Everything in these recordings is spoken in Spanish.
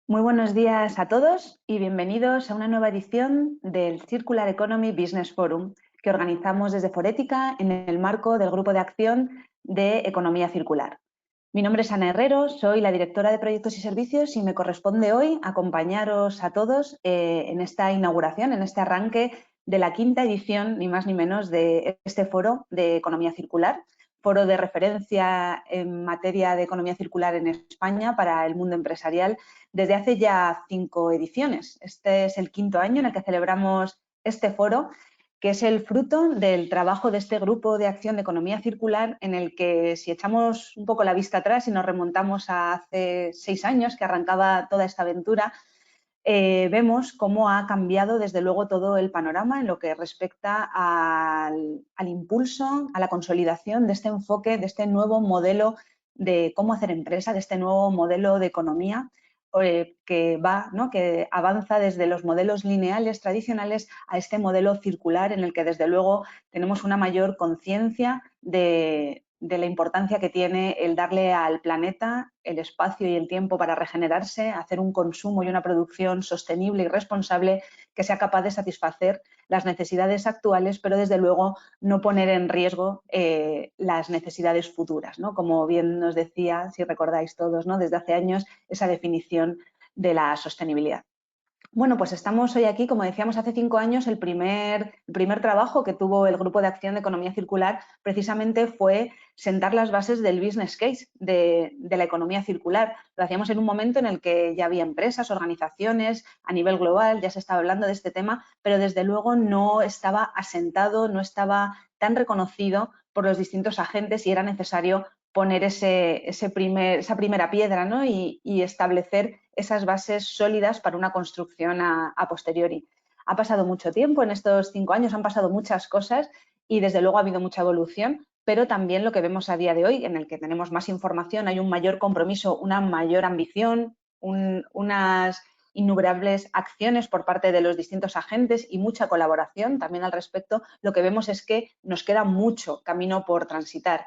Muy buenos días a todos y bienvenidos a una nueva edición del Circular Economy Business Forum que organizamos desde Forética en el marco del Grupo de Acción de Economía Circular. Mi nombre es Ana Herrero, soy la directora de Proyectos y Servicios y me corresponde hoy acompañaros a todos en esta inauguración, en este arranque de la quinta edición, ni más ni menos, de este foro de Economía Circular, foro de referencia en materia de economía circular en España para el mundo empresarial desde hace ya 5 ediciones. Este es el quinto año en el que celebramos este foro, que es el fruto del trabajo de este grupo de acción de economía circular, en el que, si echamos un poco la vista atrás y nos remontamos a hace 6 años que arrancaba toda esta aventura, vemos cómo ha cambiado desde luego todo el panorama en lo que respecta al impulso, a la consolidación de este enfoque, de este nuevo modelo de cómo hacer empresa, de este nuevo modelo de economía que avanza desde los modelos lineales tradicionales a este modelo circular, en el que desde luego tenemos una mayor conciencia de la importancia que tiene el darle al planeta el espacio y el tiempo para regenerarse, hacer un consumo y una producción sostenible y responsable que sea capaz de satisfacer las necesidades actuales, pero desde luego no poner en riesgo las necesidades futuras, ¿no? Como bien nos decía, si recordáis todos, ¿no?, desde hace años, esa definición de la sostenibilidad. Bueno, pues estamos hoy aquí, como decíamos, hace 5 años el primer trabajo que tuvo el Grupo de Acción de Economía Circular precisamente fue sentar las bases del business case de la economía circular. Lo hacíamos en un momento en el que ya había empresas, organizaciones a nivel global, ya se estaba hablando de este tema, pero desde luego no estaba asentado, no estaba tan reconocido por los distintos agentes y era necesario poner esa primera piedra, ¿no?, y establecer esas bases sólidas para una construcción a posteriori. Ha pasado mucho tiempo, en estos 5 años han pasado muchas cosas y desde luego ha habido mucha evolución, pero también lo que vemos a día de hoy, en el que tenemos más información, hay un mayor compromiso, una mayor ambición, unas innumerables acciones por parte de los distintos agentes y mucha colaboración también al respecto. Lo que vemos es que nos queda mucho camino por transitar.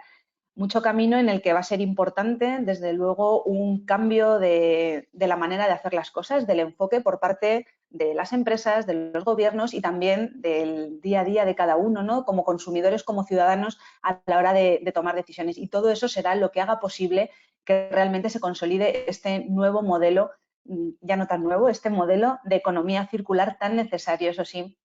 Mucho camino en el que va a ser importante, desde luego, un cambio de la manera de hacer las cosas, del enfoque por parte de las empresas, de los gobiernos y también del día a día de cada uno, ¿no?, como consumidores, como ciudadanos, a la hora de tomar decisiones. Y todo eso será lo que haga posible que realmente se consolide este nuevo modelo, ya no tan nuevo, este modelo de economía circular tan necesario, eso sí,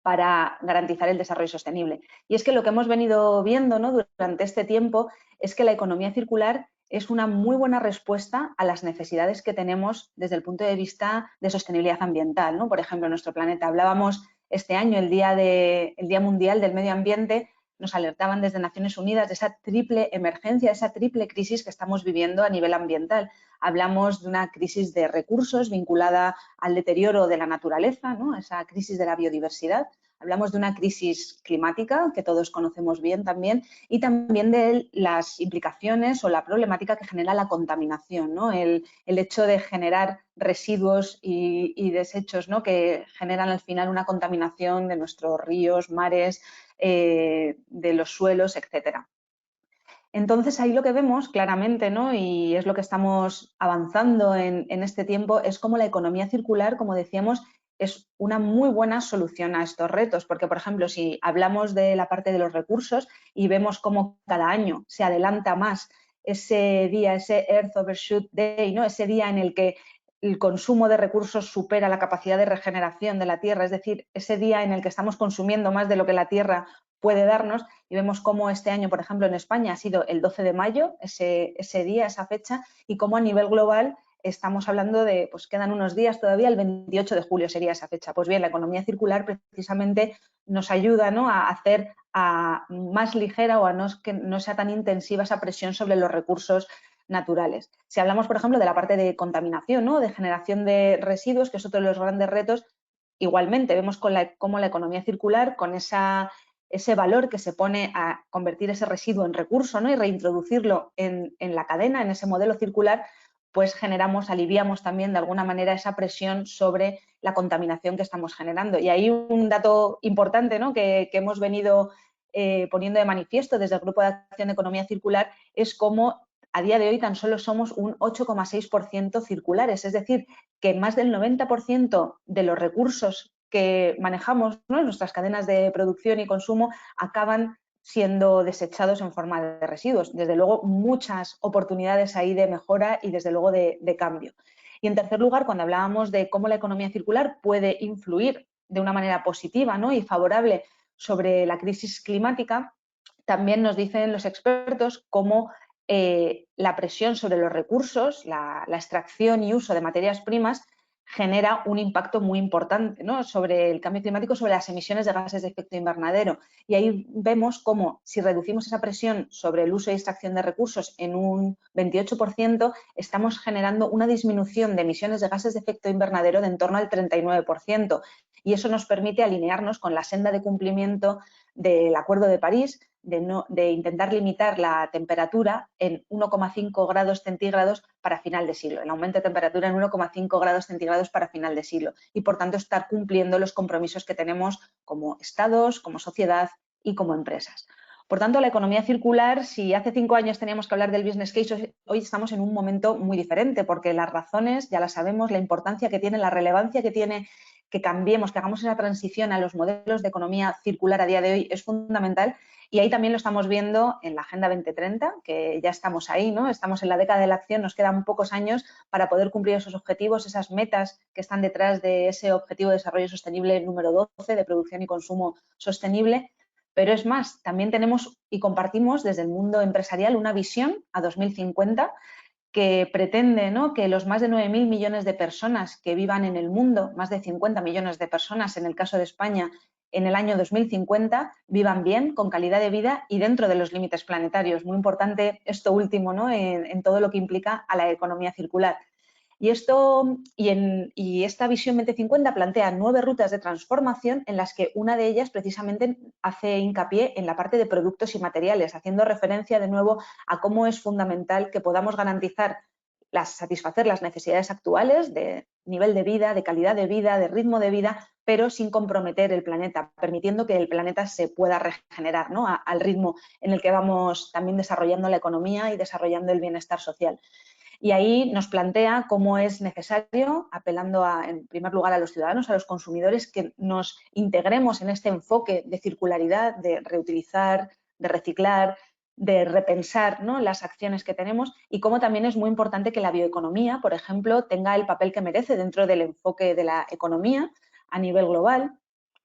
para garantizar el desarrollo sostenible. Y es que lo que hemos venido viendo, ¿no?, durante este tiempo es que la economía circular es una muy buena respuesta a las necesidades que tenemos desde el punto de vista de sostenibilidad ambiental, ¿no? Por ejemplo, en nuestro planeta. Hablábamos este año, el Día Mundial del Medio Ambiente, nos alertaban desde Naciones Unidas de esa triple emergencia, esa triple crisis que estamos viviendo a nivel ambiental. Hablamos de una crisis de recursos vinculada al deterioro de la naturaleza, ¿no?, esa crisis de la biodiversidad. Hablamos de una crisis climática, que todos conocemos bien también, y también de las implicaciones o la problemática que genera la contaminación, ¿no? El hecho de generar residuos y desechos, ¿no?, que generan al final una contaminación de nuestros ríos, mares, de los suelos, etcétera. Entonces, ahí lo que vemos claramente, ¿no?, y es lo que estamos avanzando en este tiempo, es cómo la economía circular, como decíamos, es una muy buena solución a estos retos, porque, por ejemplo, si hablamos de la parte de los recursos y vemos cómo cada año se adelanta más ese día, ese Earth Overshoot Day, ¿no?, ese día en el que el consumo de recursos supera la capacidad de regeneración de la Tierra, es decir, ese día en el que estamos consumiendo más de lo que la Tierra puede darnos, y vemos cómo este año, por ejemplo, en España ha sido el 12 de mayo, ese día, esa fecha, y cómo a nivel global estamos hablando de, pues quedan unos días todavía, el 28 de julio sería esa fecha. Pues bien, la economía circular precisamente nos ayuda, ¿no?, a hacer más ligera o que no sea tan intensiva esa presión sobre los recursos naturales. Si hablamos, por ejemplo, de la parte de contaminación, ¿no?, de generación de residuos, que es otro de los grandes retos, igualmente vemos cómo la economía circular, con ese valor que se pone a convertir ese residuo en recurso, ¿no?, y reintroducirlo en la cadena, en ese modelo circular, pues aliviamos también de alguna manera esa presión sobre la contaminación que estamos generando. Y ahí un dato importante, ¿no?, que hemos venido poniendo de manifiesto desde el Grupo de Acción de Economía Circular es cómo a día de hoy tan solo somos un 8,6% circulares, es decir, que más del 90% de los recursos que manejamos, ¿no?, en nuestras cadenas de producción y consumo acaban siendo desechados en forma de residuos. Desde luego, muchas oportunidades ahí de mejora y desde luego de cambio. Y en tercer lugar, cuando hablábamos de cómo la economía circular puede influir de una manera positiva, ¿no?, y favorable sobre la crisis climática, también nos dicen los expertos cómo la presión sobre los recursos, la extracción y uso de materias primas, genera un impacto muy importante, ¿no?, sobre el cambio climático, sobre las emisiones de gases de efecto invernadero. Y ahí vemos cómo, si reducimos esa presión sobre el uso y extracción de recursos en un 28%, estamos generando una disminución de emisiones de gases de efecto invernadero de en torno al 39%. Y eso nos permite alinearnos con la senda de cumplimiento del Acuerdo de París, de intentar limitar la temperatura en 1,5 grados centígrados para final de siglo, el aumento de temperatura en 1,5 grados centígrados para final de siglo, y por tanto estar cumpliendo los compromisos que tenemos como estados, como sociedad y como empresas. Por tanto, la economía circular, si hace 5 años teníamos que hablar del business case, hoy estamos en un momento muy diferente, porque las razones ya las sabemos, la importancia que tiene, la relevancia que tiene que cambiemos, que hagamos esa transición a los modelos de economía circular a día de hoy es fundamental. Y ahí también lo estamos viendo en la Agenda 2030, que ya estamos ahí, ¿no? Estamos en la década de la acción, nos quedan pocos años para poder cumplir esos objetivos, esas metas que están detrás de ese Objetivo de Desarrollo Sostenible número 12 de producción y consumo sostenible. Pero es más, también tenemos y compartimos desde el mundo empresarial una visión a 2050 que pretende, ¿no?, que los más de 9.000 millones de personas que vivan en el mundo, más de 50 millones de personas en el caso de España, en el año 2050 vivan bien, con calidad de vida y dentro de los límites planetarios. Muy importante esto último, ¿no?, en todo lo que implica a la economía circular. Y esta visión 2050 plantea 9 rutas de transformación en las que una de ellas precisamente hace hincapié en la parte de productos y materiales, haciendo referencia de nuevo a cómo es fundamental que podamos garantizar satisfacer las necesidades actuales de nivel de vida, de calidad de vida, de ritmo de vida, pero sin comprometer el planeta, permitiendo que el planeta se pueda regenerar, ¿no?, al ritmo en el que vamos también desarrollando la economía y desarrollando el bienestar social. Y ahí nos plantea cómo es necesario, apelando en primer lugar a los ciudadanos, a los consumidores, que nos integremos en este enfoque de circularidad, de reutilizar, de reciclar, de repensar, ¿no?, las acciones que tenemos, y cómo también es muy importante que la bioeconomía, por ejemplo, tenga el papel que merece dentro del enfoque de la economía a nivel global,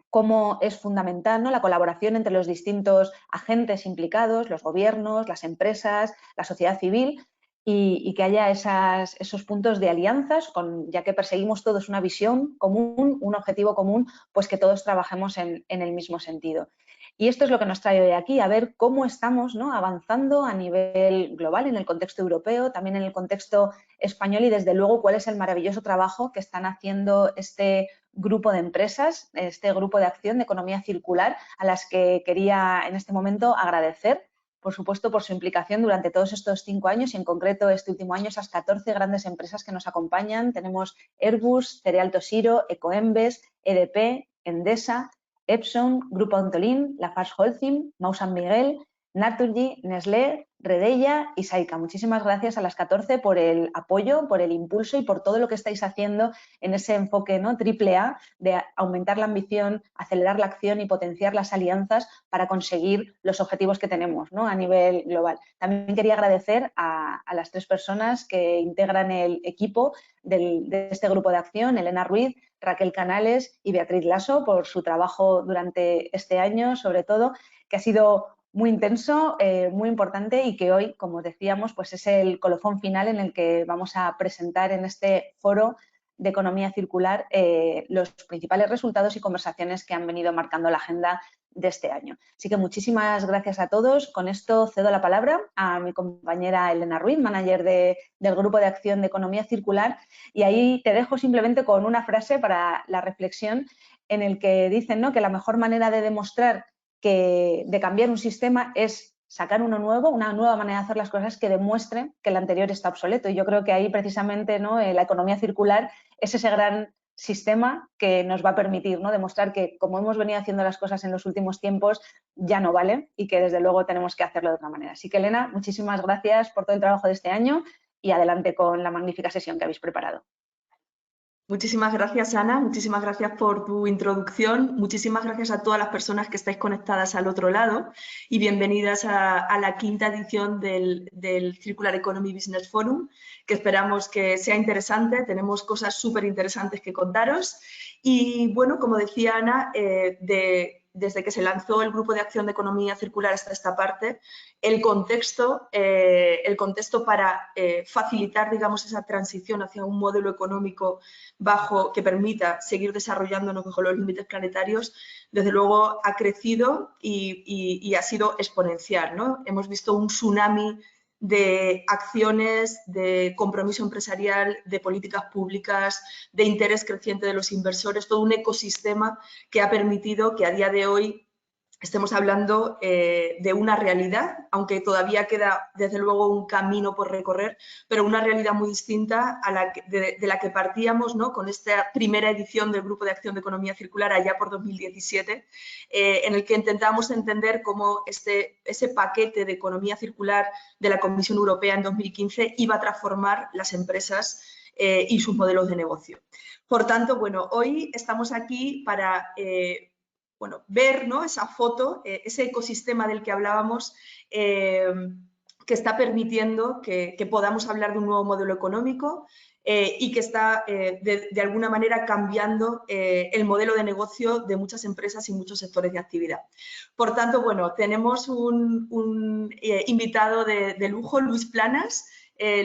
cómo es fundamental, ¿no?, la colaboración entre los distintos agentes implicados, los gobiernos, las empresas, la sociedad civil, y que haya esos puntos de alianzas, ya que perseguimos todos una visión común, un objetivo común, pues que todos trabajemos en el mismo sentido. Y esto es lo que nos trae hoy aquí, a ver cómo estamos, ¿no?, avanzando a nivel global, en el contexto europeo, también en el contexto español, y desde luego cuál es el maravilloso trabajo que están haciendo este grupo de empresas, este grupo de acción de economía circular, a las que quería en este momento agradecer, por supuesto, por su implicación durante todos estos 5 años y en concreto este último año, esas 14 grandes empresas que nos acompañan. Tenemos Airbus, Cereal Toshiro, Ecoembes, EDP, Endesa, Epson, Grupo Antolín, LafargeHolcim, Mau San Miguel, Naturgy, Nestlé, Redeia y Saika. Muchísimas gracias a las 14 por el apoyo, por el impulso y por todo lo que estáis haciendo en ese enfoque, ¿no?, AAA, de aumentar la ambición, acelerar la acción y potenciar las alianzas para conseguir los objetivos que tenemos, ¿no?, a nivel global. También quería agradecer a las 3 personas que integran el equipo de este grupo de acción, Elena Ruiz, Raquel Canales y Beatriz Lasso, por su trabajo durante este año, sobre todo, que ha sido muy intenso, muy importante, y que hoy, como decíamos, pues es el colofón final en el que vamos a presentar en este foro de economía circular los principales resultados y conversaciones que han venido marcando la agenda de este año. Así que muchísimas gracias a todos. Con esto cedo la palabra a mi compañera Elena Ruiz, manager del Grupo de Acción de Economía Circular, y ahí te dejo simplemente con una frase para la reflexión en el que dicen, ¿no?, que la mejor manera de demostrar de cambiar un sistema es sacar uno nuevo, una nueva manera de hacer las cosas que demuestre que el anterior está obsoleto. Y yo creo que ahí precisamente, ¿no?, la economía circular es ese gran sistema que nos va a permitir, ¿no?, demostrar que, como hemos venido haciendo las cosas en los últimos tiempos, ya no vale y que desde luego tenemos que hacerlo de otra manera. Así que, Elena, muchísimas gracias por todo el trabajo de este año y adelante con la magnífica sesión que habéis preparado. Muchísimas gracias, Ana. Muchísimas gracias por tu introducción. Muchísimas gracias a todas las personas que estáis conectadas al otro lado y bienvenidas a la quinta edición del Circular Economy Business Forum, que esperamos que sea interesante. Tenemos cosas súper interesantes que contaros. Y bueno, como decía Ana, desde que se lanzó el Grupo de Acción de Economía Circular hasta esta parte, el contexto para facilitar, digamos, esa transición hacia un modelo económico que permita seguir desarrollándonos bajo los límites planetarios, desde luego ha crecido y ha sido exponencial, ¿no? Hemos visto un tsunami de acciones, de compromiso empresarial, de políticas públicas, de interés creciente de los inversores, todo un ecosistema que ha permitido que a día de hoy estemos hablando de una realidad, aunque todavía queda desde luego un camino por recorrer, pero una realidad muy distinta a de la que partíamos, ¿no?, con esta primera edición del Grupo de Acción de Economía Circular allá por 2017, en el que intentamos entender cómo ese paquete de economía circular de la Comisión Europea en 2015 iba a transformar las empresas y sus modelos de negocio. Por tanto, bueno, hoy estamos aquí para ver, ¿no?, esa foto, ese ecosistema del que hablábamos, que está permitiendo que podamos hablar de un nuevo modelo económico y que está, de alguna manera, cambiando el modelo de negocio de muchas empresas y muchos sectores de actividad. Por tanto, bueno, tenemos un invitado de lujo, Luis Planas.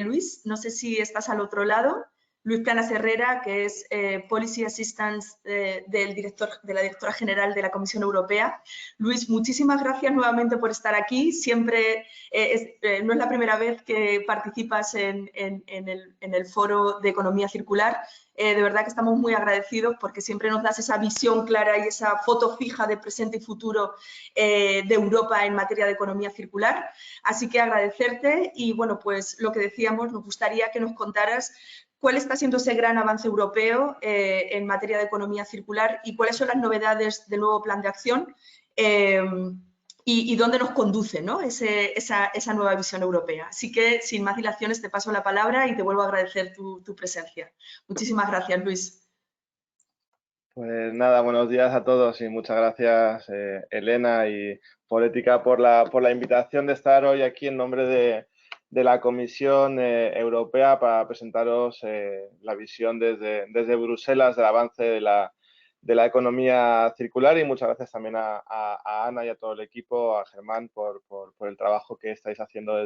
Luis, no sé si estás al otro lado. Luis Planas Herrera, que es Policy Assistant de la Directora General de la Comisión Europea. Luis, muchísimas gracias nuevamente por estar aquí. Siempre no es la primera vez que participas en el Foro de Economía Circular. De verdad que estamos muy agradecidos porque siempre nos das esa visión clara y esa foto fija de presente y futuro de Europa en materia de economía circular. Así que agradecerte y, bueno, pues lo que decíamos, nos gustaría que nos contaras cuál está siendo ese gran avance europeo en materia de economía circular y cuáles son las novedades del nuevo plan de acción y dónde nos conduce, ¿no?, esa nueva visión europea. Así que, sin más dilaciones, te paso la palabra y te vuelvo a agradecer tu presencia. Muchísimas gracias, Luis. Pues nada, buenos días a todos y muchas gracias, Elena y Polética, por la invitación de estar hoy aquí en nombre de la Comisión Europea para presentaros la visión desde Bruselas del avance de la economía circular, y muchas gracias también a Ana y a todo el equipo, a Germán, por el trabajo que estáis haciendo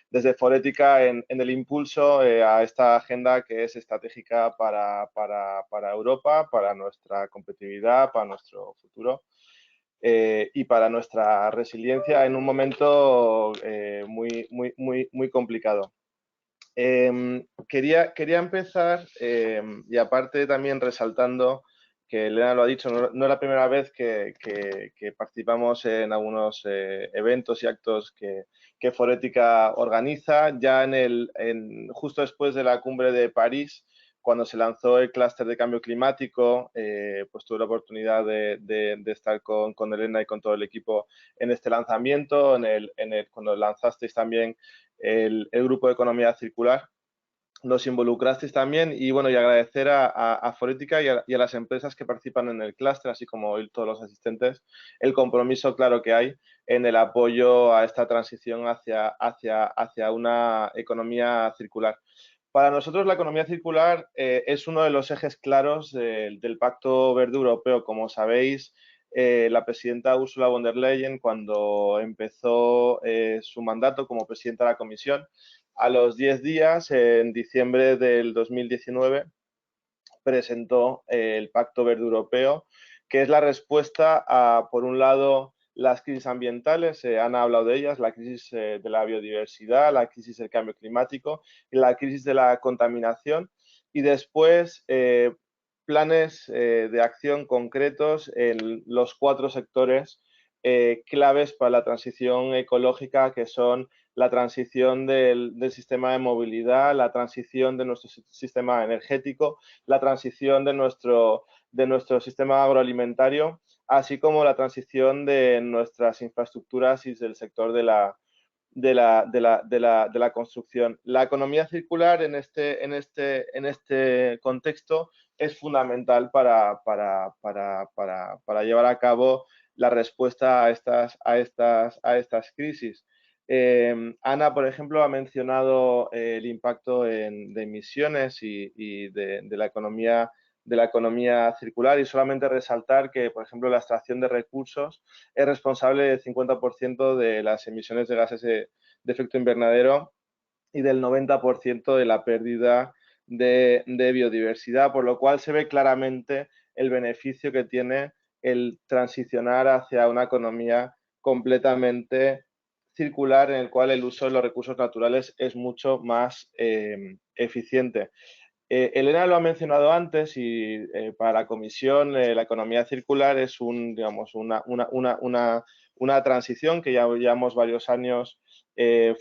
desde Forética en el impulso a esta agenda que es estratégica para Europa, para nuestra competitividad, para nuestro futuro. Y para nuestra resiliencia en un momento muy complicado. Quería empezar, y aparte también resaltando que Elena lo ha dicho, no es la primera vez que participamos en algunos eventos y actos que Forética organiza. Ya justo después de la cumbre de París, cuando se lanzó el clúster de cambio climático, pues tuve la oportunidad de estar con Elena y con todo el equipo en este lanzamiento, cuando lanzasteis también el grupo de economía circular. Nos involucrasteis también y, bueno, y agradecer a Forética y a las empresas que participan en el clúster, así como todos los asistentes, el compromiso claro que hay en el apoyo a esta transición hacia una economía circular. Para nosotros la economía circular es uno de los ejes claros del Pacto Verde Europeo. Como sabéis, la presidenta Ursula von der Leyen, cuando empezó su mandato como presidenta de la Comisión, a los 10 días, en diciembre del 2019, presentó el Pacto Verde Europeo, que es la respuesta a, por un lado, las crisis ambientales, han hablado de ellas, la crisis de la biodiversidad, la crisis del cambio climático y la crisis de la contaminación, y después planes de acción concretos en los 4 sectores claves para la transición ecológica, que son la transición del sistema de movilidad, la transición de nuestro sistema energético, la transición de nuestro sistema agroalimentario, así como la transición de nuestras infraestructuras y del sector de la construcción. La economía circular en este contexto es fundamental para llevar a cabo la respuesta a estas crisis. Ana, por ejemplo, ha mencionado el impacto de emisiones y de la economía circular, y solamente resaltar que, por ejemplo, la extracción de recursos es responsable del 50% de las emisiones de gases de efecto invernadero y del 90% de la pérdida de biodiversidad, por lo cual se ve claramente el beneficio que tiene el transicionar hacia una economía completamente circular, en el cual el uso de los recursos naturales es mucho más eficiente. Elena lo ha mencionado antes, y para la Comisión la economía circular es una transición que ya llevamos varios años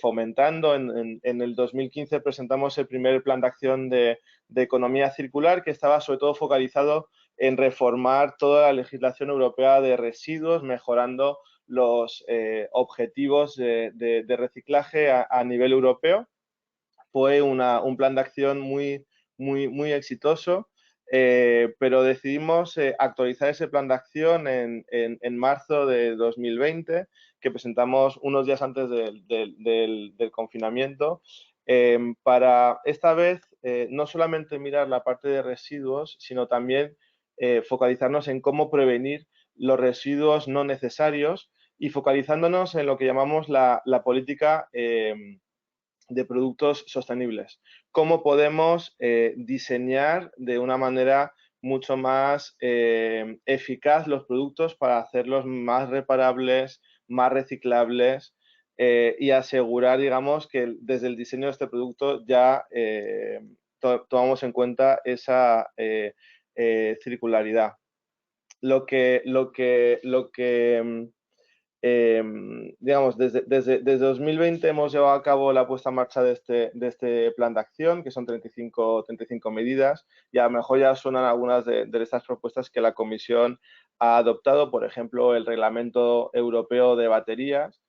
fomentando. En el 2015 presentamos el primer plan de acción de economía circular, que estaba sobre todo focalizado en reformar toda la legislación europea de residuos, mejorando los objetivos de reciclaje a nivel europeo. Fue un plan de acción muy exitoso, pero decidimos actualizar ese plan de acción en marzo de 2020, que presentamos unos días antes del confinamiento, para esta vez no solamente mirar la parte de residuos, sino también focalizarnos en cómo prevenir los residuos no necesarios, y focalizándonos en lo que llamamos la política de productos sostenibles. Cómo podemos diseñar de una manera mucho más eficaz los productos para hacerlos más reparables, más reciclables, y asegurar, digamos, que desde el diseño de este producto ya tomamos en cuenta esa circularidad. Digamos, desde 2020 hemos llevado a cabo la puesta en marcha de este plan de acción, que son 35 medidas, y a lo mejor ya suenan algunas de estas propuestas que la Comisión ha adoptado. Por ejemplo, el Reglamento Europeo de Baterías.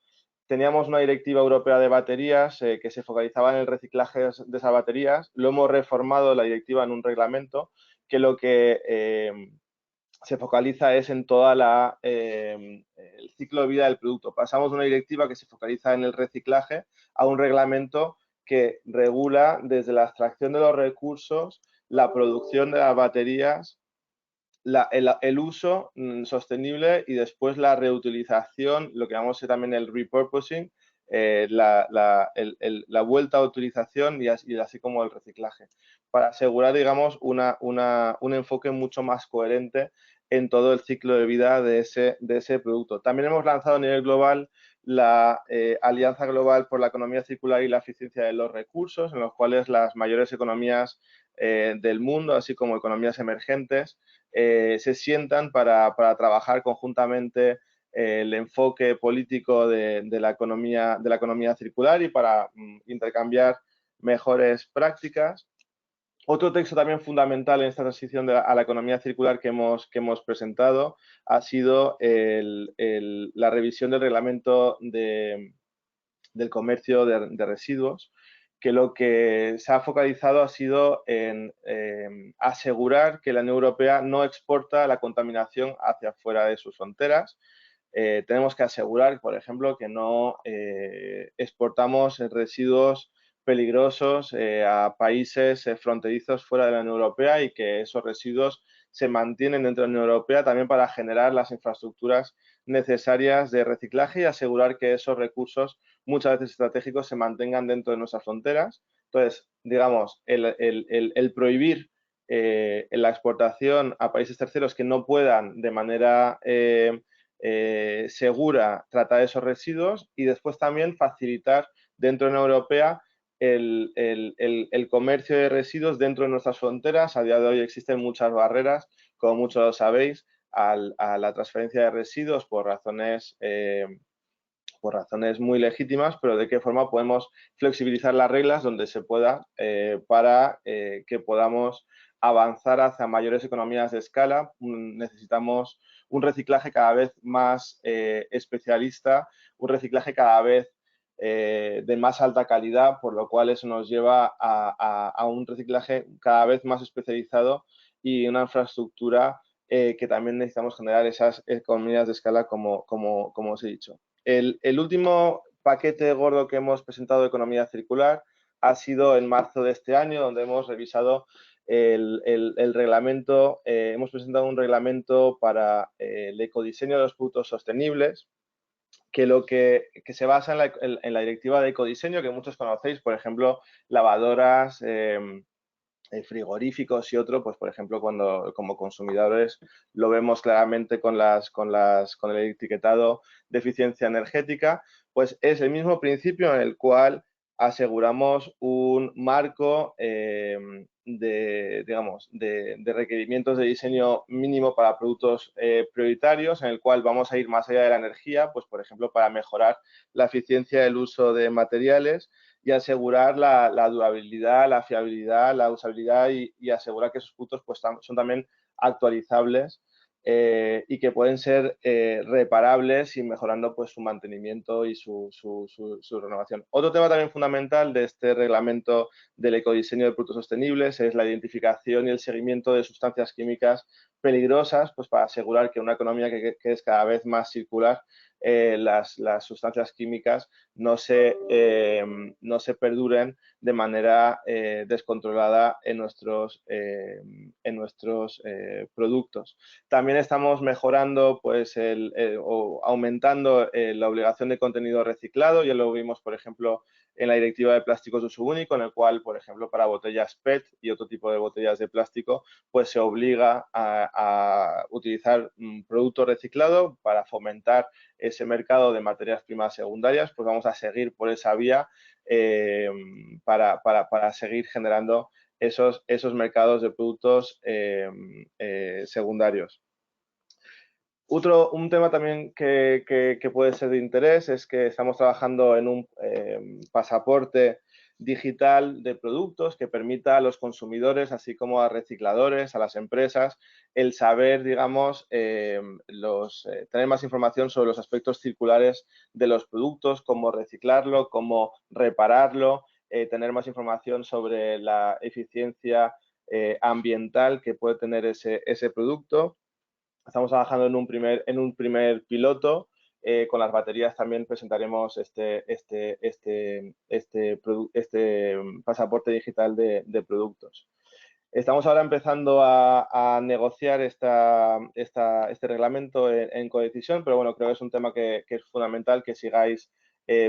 Teníamos una directiva europea de baterías que se focalizaba en el reciclaje de esas baterías. Lo hemos reformado la directiva en un reglamento que lo que se focaliza es en toda el ciclo de vida del producto. Pasamos de una directiva que se focaliza en el reciclaje a un reglamento que regula desde la extracción de los recursos, la producción de las baterías, el uso sostenible, y después la reutilización, lo que llamamos también el repurposing, la vuelta a utilización, y así como el reciclaje, para asegurar, digamos, un enfoque mucho más coherente en todo el ciclo de vida de ese producto. También hemos lanzado a nivel global la Alianza Global por la Economía Circular y la Eficiencia de los Recursos, en los cuales las mayores economías del mundo, así como economías emergentes, se sientan para trabajar conjuntamente el enfoque político de la economía circular, y para intercambiar mejores prácticas. Otro texto también fundamental en esta transición a la economía circular que hemos presentado ha sido la revisión del reglamento del comercio de residuos, que lo que se ha focalizado ha sido en asegurar que la Unión Europea no exporta la contaminación hacia fuera de sus fronteras. Tenemos que asegurar, por ejemplo, que no exportamos residuos peligrosos a países fronterizos fuera de la Unión Europea, y que esos residuos se mantienen dentro de la Unión Europea, también para generar las infraestructuras necesarias de reciclaje y asegurar que esos recursos, muchas veces estratégicos, se mantengan dentro de nuestras fronteras. Entonces, digamos, el prohibir la exportación a países terceros que no puedan de manera segura tratar esos residuos, y después también facilitar dentro de la Unión Europea el comercio de residuos dentro de nuestras fronteras. A día de hoy existen muchas barreras, como muchos sabéis, a la transferencia de residuos por razones por razones muy legítimas, pero de qué forma podemos flexibilizar las reglas donde se pueda para que podamos avanzar hacia mayores economías de escala. Necesitamos un reciclaje cada vez más especialista, un reciclaje cada vez de más alta calidad, por lo cual eso nos lleva a un reciclaje cada vez más especializado y una infraestructura que también necesitamos generar esas economías de escala como os he dicho. El último paquete gordo que hemos presentado de economía circular ha sido en marzo de este año, donde hemos revisado el reglamento, hemos presentado un reglamento para el ecodiseño de los productos sostenibles, que se basa en la directiva de ecodiseño que muchos conocéis, por ejemplo, lavadoras, frigoríficos y otro, pues por ejemplo, cuando como consumidores lo vemos claramente con el etiquetado de eficiencia energética, pues es el mismo principio en el cual aseguramos un marco de requerimientos de diseño mínimo para productos prioritarios, en el cual vamos a ir más allá de la energía, pues por ejemplo, para mejorar la eficiencia del uso de materiales y asegurar la durabilidad, la fiabilidad, la usabilidad y asegurar que esos productos pues, son también actualizables y que pueden ser reparables y mejorando pues, su mantenimiento y su renovación. Otro tema también fundamental de este reglamento del ecodiseño de productos sostenibles es la identificación y el seguimiento de sustancias químicas peligrosas, pues para asegurar que una economía que es cada vez más circular, las sustancias químicas no se perduren de manera descontrolada en nuestros productos. También estamos mejorando pues, o aumentando la obligación de contenido reciclado. Ya lo vimos, por ejemplo, en la directiva de plásticos de uso único, en el cual, por ejemplo, para botellas PET y otro tipo de botellas de plástico, pues se obliga a utilizar producto reciclado para fomentar ese mercado de materias primas secundarias. Pues vamos a seguir por esa vía para seguir generando esos mercados de productos secundarios. Un tema también que puede ser de interés es que estamos trabajando en un pasaporte digital de productos que permita a los consumidores, así como a recicladores, a las empresas, el saber, digamos, tener más información sobre los aspectos circulares de los productos, cómo reciclarlo, cómo repararlo, tener más información sobre la eficiencia ambiental que puede tener ese producto. Estamos trabajando en un primer piloto. Con las baterías también presentaremos este pasaporte digital de productos. Estamos ahora empezando a negociar este reglamento en codecisión, pero bueno, creo que es un tema que es fundamental que sigáis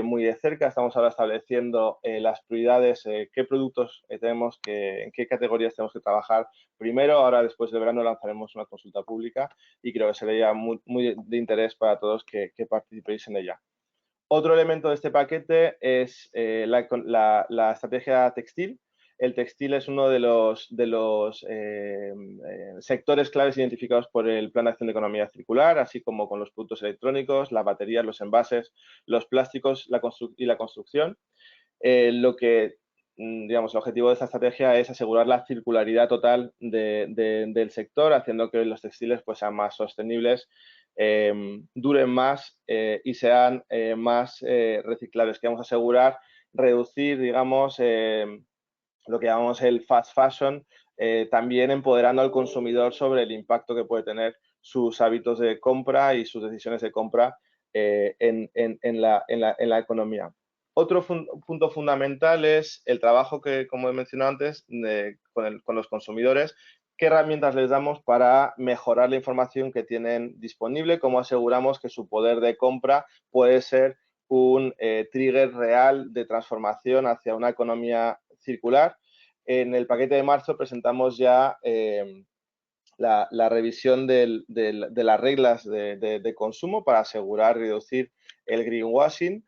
muy de cerca. Estamos ahora estableciendo las prioridades, qué productos tenemos, en qué categorías tenemos que trabajar primero. Ahora, después del verano, lanzaremos una consulta pública y creo que sería muy de interés para todos que participéis en ella. Otro elemento de este paquete es la estrategia textil. El textil es uno de los sectores claves identificados por el Plan de Acción de Economía Circular, así como con los productos electrónicos, las baterías, los envases, los plásticos y la construcción. El objetivo de esta estrategia es asegurar la circularidad total del sector, haciendo que los textiles pues, sean más sostenibles, duren más y sean más reciclables. Queremos asegurar, reducir, digamos, lo que llamamos el fast fashion, también empoderando al consumidor sobre el impacto que puede tener sus hábitos de compra y sus decisiones de compra en la economía. Otro punto fundamental es el trabajo que, como he mencionado antes, con los consumidores. ¿Qué herramientas les damos para mejorar la información que tienen disponible? ¿Cómo aseguramos que su poder de compra puede ser un trigger real de transformación hacia una economía circular? En el paquete de marzo presentamos ya la revisión de las reglas de consumo para asegurar y reducir el greenwashing.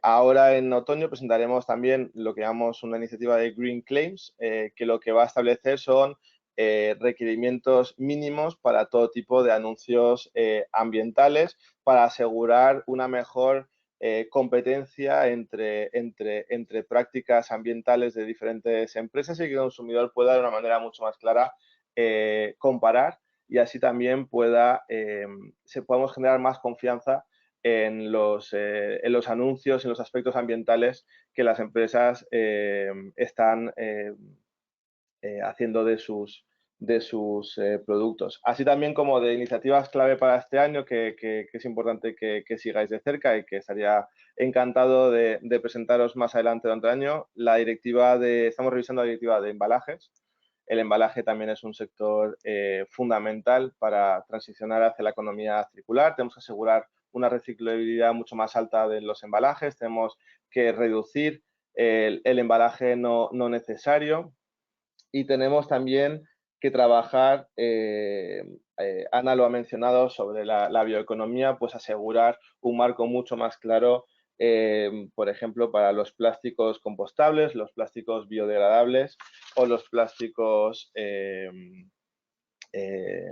Ahora en otoño presentaremos también lo que llamamos una iniciativa de Green Claims, que lo que va a establecer son requerimientos mínimos para todo tipo de anuncios ambientales para asegurar una mejor competencia entre prácticas ambientales de diferentes empresas y que el consumidor pueda de una manera mucho más clara comparar y así también podamos generar más confianza en los anuncios, en los aspectos ambientales que las empresas están haciendo de sus productos. Así también como de iniciativas clave para este año que es importante que sigáis de cerca y que estaría encantado de presentaros más adelante durante el año, estamos revisando la directiva de embalajes. El embalaje también es un sector fundamental para transicionar hacia la economía circular. Tenemos que asegurar una reciclabilidad mucho más alta de los embalajes. Tenemos que reducir el embalaje no necesario. Y tenemos también que trabajar, Ana lo ha mencionado, sobre la bioeconomía, pues asegurar un marco mucho más claro, por ejemplo, para los plásticos compostables, los plásticos biodegradables o los plásticos,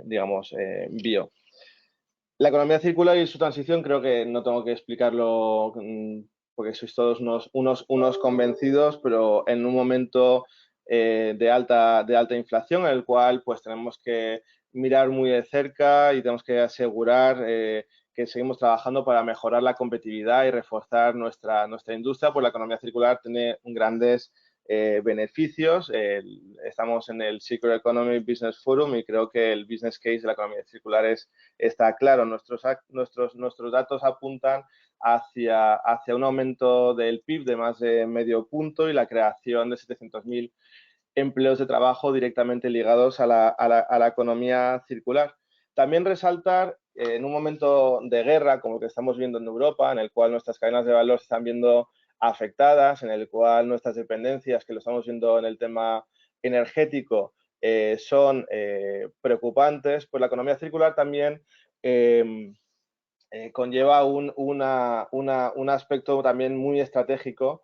digamos, bio. La economía circular y su transición creo que no tengo que explicarlo porque sois todos unos convencidos, pero en un momento de alta inflación, en el cual pues tenemos que mirar muy de cerca y tenemos que asegurar que seguimos trabajando para mejorar la competitividad y reforzar nuestra industria, pues la economía circular tiene grandes beneficios. Estamos en el Circular Economy Business Forum y creo que el business case de la economía circular está claro. Nuestros datos apuntan hacia un aumento del PIB de más de medio punto y la creación de 700.000 empleos de trabajo directamente ligados a la economía circular. También resaltar, en un momento de guerra como el que estamos viendo en Europa, en el cual nuestras cadenas de valor se están viendo afectadas, en el cual nuestras dependencias, que lo estamos viendo en el tema energético, son preocupantes, pues la economía circular también conlleva un aspecto también muy estratégico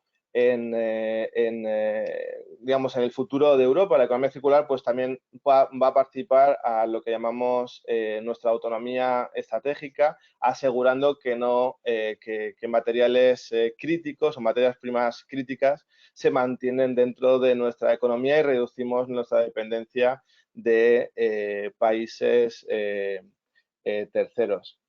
digamos, en el futuro de Europa. La economía circular pues también va a participar a lo que llamamos nuestra autonomía estratégica, asegurando que materiales críticos o materias primas críticas se mantienen dentro de nuestra economía y reducimos nuestra dependencia de países terceros.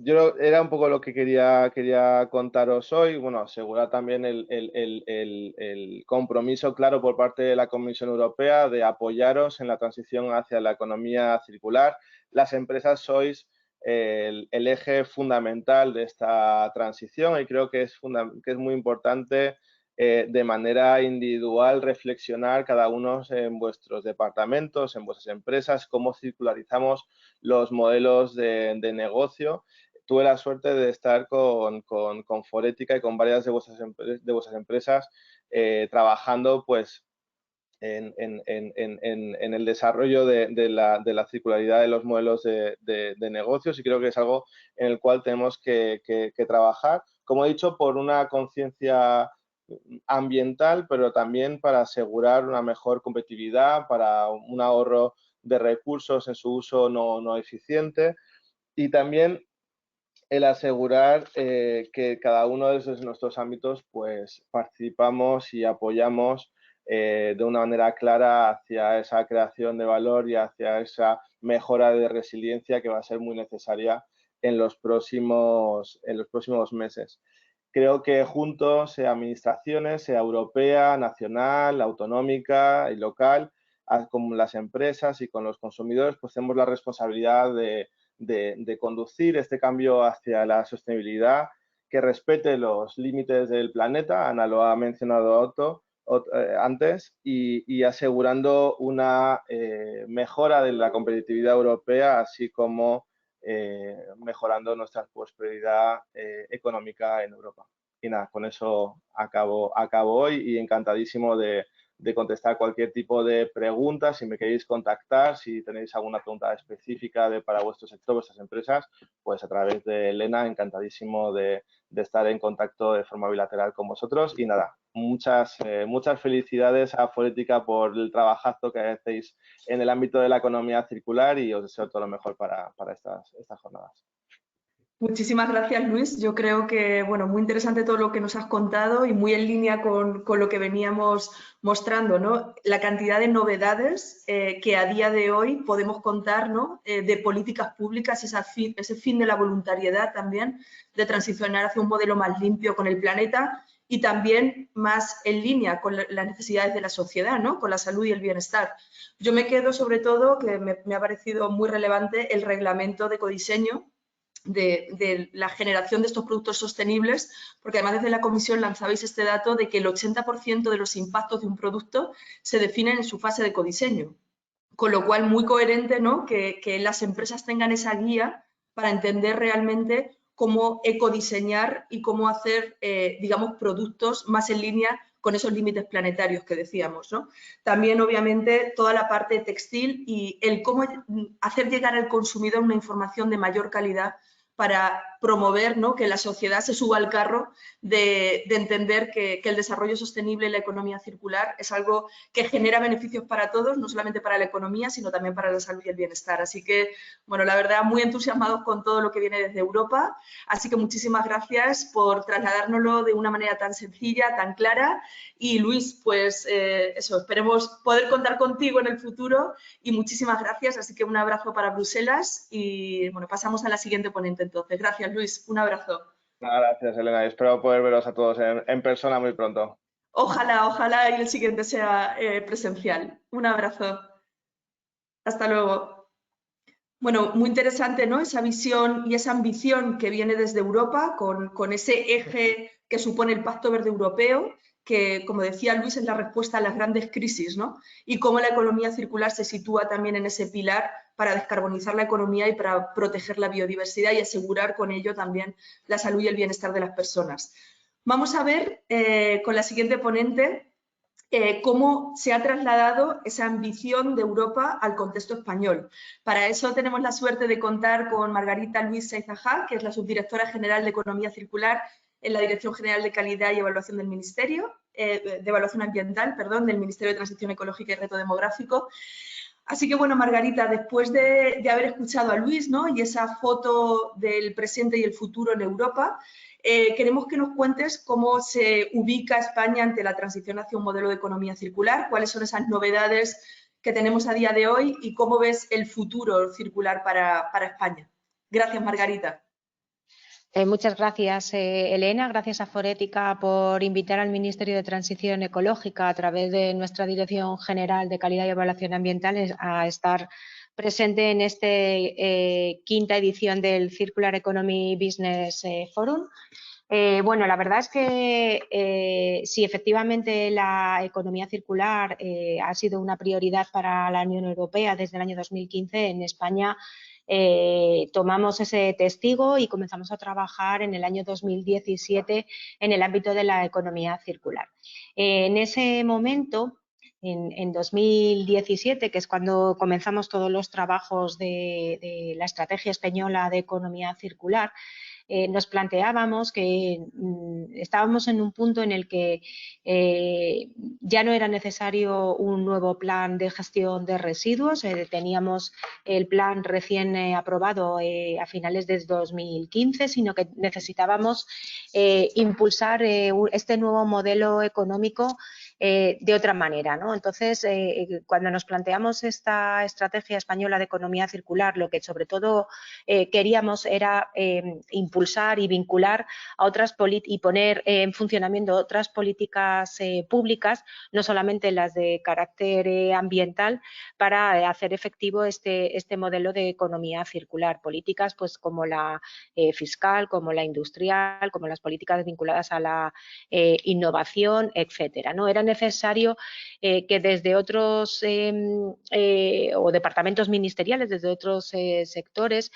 Yo era un poco lo que quería contaros hoy. Bueno, asegurar también el compromiso claro por parte de la Comisión Europea de apoyaros en la transición hacia la economía circular. Las empresas sois el eje fundamental de esta transición y creo que es muy importante de manera individual reflexionar cada uno en vuestros departamentos, en vuestras empresas, cómo circularizamos los modelos de negocio. Tuve la suerte de estar con Forética y con varias de vuestras empresas trabajando pues en el desarrollo de la circularidad de los modelos de negocios y creo que es algo en el cual tenemos que trabajar, como he dicho, por una conciencia ambiental, pero también para asegurar una mejor competitividad, para un ahorro de recursos en su uso no eficiente y también el asegurar que cada uno de nuestros ámbitos pues participamos y apoyamos de una manera clara hacia esa creación de valor y hacia esa mejora de resiliencia que va a ser muy necesaria en los próximos meses. Creo que juntos, sea administraciones, sea europea, nacional, autonómica y local, con las empresas y con los consumidores, pues tenemos la responsabilidad de conducir este cambio hacia la sostenibilidad, que respete los límites del planeta, Ana lo ha mencionado antes, y asegurando una mejora de la competitividad europea, así como mejorando nuestra prosperidad económica en Europa. Y nada, con eso acabo hoy y encantadísimo de contestar cualquier tipo de preguntas. Si me queréis contactar, si tenéis alguna pregunta específica para vuestro sector, vuestras empresas, pues a través de Elena, encantadísimo de estar en contacto de forma bilateral con vosotros. Y nada, muchas felicidades a Forética por el trabajazo que hacéis en el ámbito de la economía circular y os deseo todo lo mejor para estas jornadas. Muchísimas gracias, Luis. Yo creo que, bueno, muy interesante todo lo que nos has contado y muy en línea con lo que veníamos mostrando, ¿no? La cantidad de novedades que a día de hoy podemos contar, ¿no? De políticas públicas, ese fin de la voluntariedad también, de transicionar hacia un modelo más limpio con el planeta y también más en línea con las necesidades de la sociedad, ¿no? Con la salud y el bienestar. Yo me quedo sobre todo, que me ha parecido muy relevante, el reglamento de ecodiseño, de la generación de estos productos sostenibles, porque además desde la Comisión lanzabais este dato de que el 80% de los impactos de un producto se definen en su fase de ecodiseño, con lo cual muy coherente, ¿no? que las empresas tengan esa guía para entender realmente cómo ecodiseñar y cómo hacer, digamos, productos más en línea con esos límites planetarios que decíamos, ¿no? También, obviamente, toda la parte textil y el cómo hacer llegar al consumidor una información de mayor calidad para promover, ¿no? que la sociedad se suba al carro de entender que el desarrollo sostenible y la economía circular es algo que genera beneficios para todos, no solamente para la economía, sino también para la salud y el bienestar. Así que, bueno, la verdad, muy entusiasmados con todo lo que viene desde Europa. Así que muchísimas gracias por trasladárnoslo de una manera tan sencilla, tan clara. Y Luis, pues eso, esperemos poder contar contigo en el futuro y muchísimas gracias. Así que un abrazo para Bruselas y, bueno, pasamos a la siguiente ponente entonces. Gracias, Luis. Un abrazo. Gracias, Elena. Y espero poder veros a todos en persona muy pronto. Ojalá, ojalá y el siguiente sea presencial. Un abrazo. Hasta luego. Bueno, muy interesante, ¿no? Esa visión y esa ambición que viene desde Europa con ese eje que supone el Pacto Verde Europeo, que, como decía Luis, es la respuesta a las grandes crisis, ¿no? Y cómo la economía circular se sitúa también en ese pilar para descarbonizar la economía y para proteger la biodiversidad y asegurar con ello también la salud y el bienestar de las personas. Vamos a ver con la siguiente ponente cómo se ha trasladado esa ambición de Europa al contexto español. Para eso tenemos la suerte de contar con Margarita Luis Saizajá, que es la subdirectora general de Economía Circular en la Dirección General de Calidad y Evaluación del Ministerio, de Evaluación Ambiental, perdón, del Ministerio de Transición Ecológica y Reto Demográfico. Así que, bueno, Margarita, después de haber escuchado a Luis, ¿no? y esa foto del presente y el futuro en Europa, queremos que nos cuentes cómo se ubica España ante la transición hacia un modelo de economía circular, cuáles son esas novedades que tenemos a día de hoy y cómo ves el futuro circular para España. Gracias, Margarita. Muchas gracias, Elena. Gracias a Forética por invitar al Ministerio de Transición Ecológica a través de nuestra Dirección General de Calidad y Evaluación Ambiental a estar presente en esta quinta edición del Circular Economy Business Forum. Bueno, la verdad es que sí, efectivamente la economía circular ha sido una prioridad para la Unión Europea desde el año 2015. En España tomamos ese testigo y comenzamos a trabajar en el año 2017 en el ámbito de la economía circular. En ese momento, en 2017, que es cuando comenzamos todos los trabajos de la estrategia española de economía circular, nos planteábamos que estábamos en un punto en el que ya no era necesario un nuevo plan de gestión de residuos. Teníamos el plan recién aprobado a finales de 2015, sino que necesitábamos impulsar este nuevo modelo económico de otra manera, ¿no? Entonces, cuando nos planteamos esta estrategia española de economía circular, lo que sobre todo queríamos era impulsar y vincular a otras y poner en funcionamiento otras políticas públicas, no solamente las de carácter ambiental, para hacer efectivo este modelo de economía circular. Políticas pues como la fiscal, como la industrial, como las políticas vinculadas a la innovación, etcétera, ¿no? Era necesario que desde otros o departamentos ministeriales, desde otros sectores,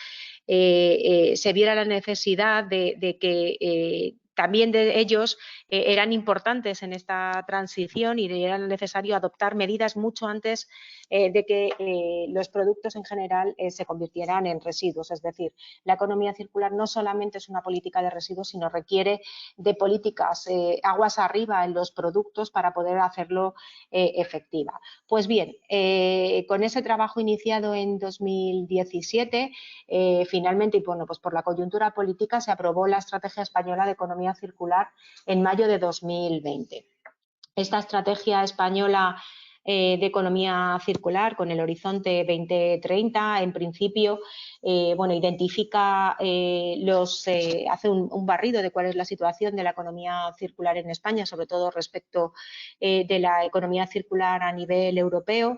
se viera la necesidad de que también de ellos eran importantes en esta transición y era necesario adoptar medidas mucho antes de que los productos en general se convirtieran en residuos. Es decir, la economía circular no solamente es una política de residuos, sino requiere de políticas aguas arriba en los productos para poder hacerlo efectiva. Pues bien, con ese trabajo iniciado en 2017, finalmente, y bueno, pues por la coyuntura política, se aprobó la Estrategia Española de Economía Circular en mayo de 2020. Esta estrategia española de economía circular con el horizonte 2030, en principio, bueno, identifica hace un barrido de cuál es la situación de la economía circular en España, sobre todo respecto de la economía circular a nivel europeo.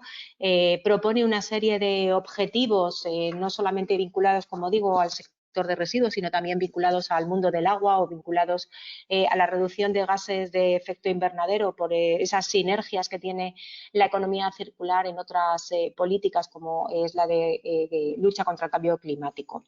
Propone una serie de objetivos, no solamente vinculados, como digo, al sector de residuos, sino también vinculados al mundo del agua o vinculados a la reducción de gases de efecto invernadero por esas sinergias que tiene la economía circular en otras políticas como es la de lucha contra el cambio climático.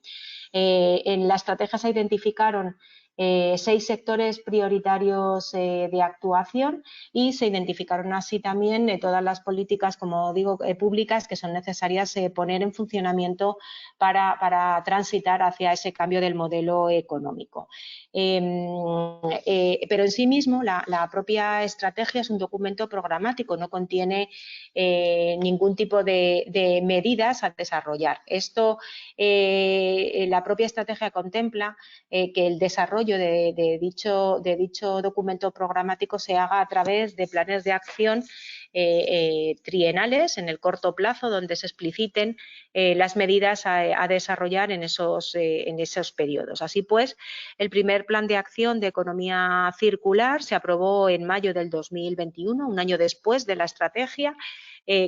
En la estrategia se identificaron 6 sectores prioritarios de actuación y se identificaron así también todas las políticas, como digo, públicas que son necesarias poner en funcionamiento para transitar hacia ese cambio del modelo económico. Pero en sí mismo la propia estrategia es un documento programático, no contiene ningún tipo de medidas a desarrollar. Esto, la propia estrategia contempla que el desarrollo de dicho documento programático se haga a través de planes de acción trienales en el corto plazo, donde se expliciten las medidas a desarrollar en esos periodos. Así pues, el primer plan de acción de economía circular se aprobó en mayo del 2021, un año después de la estrategia,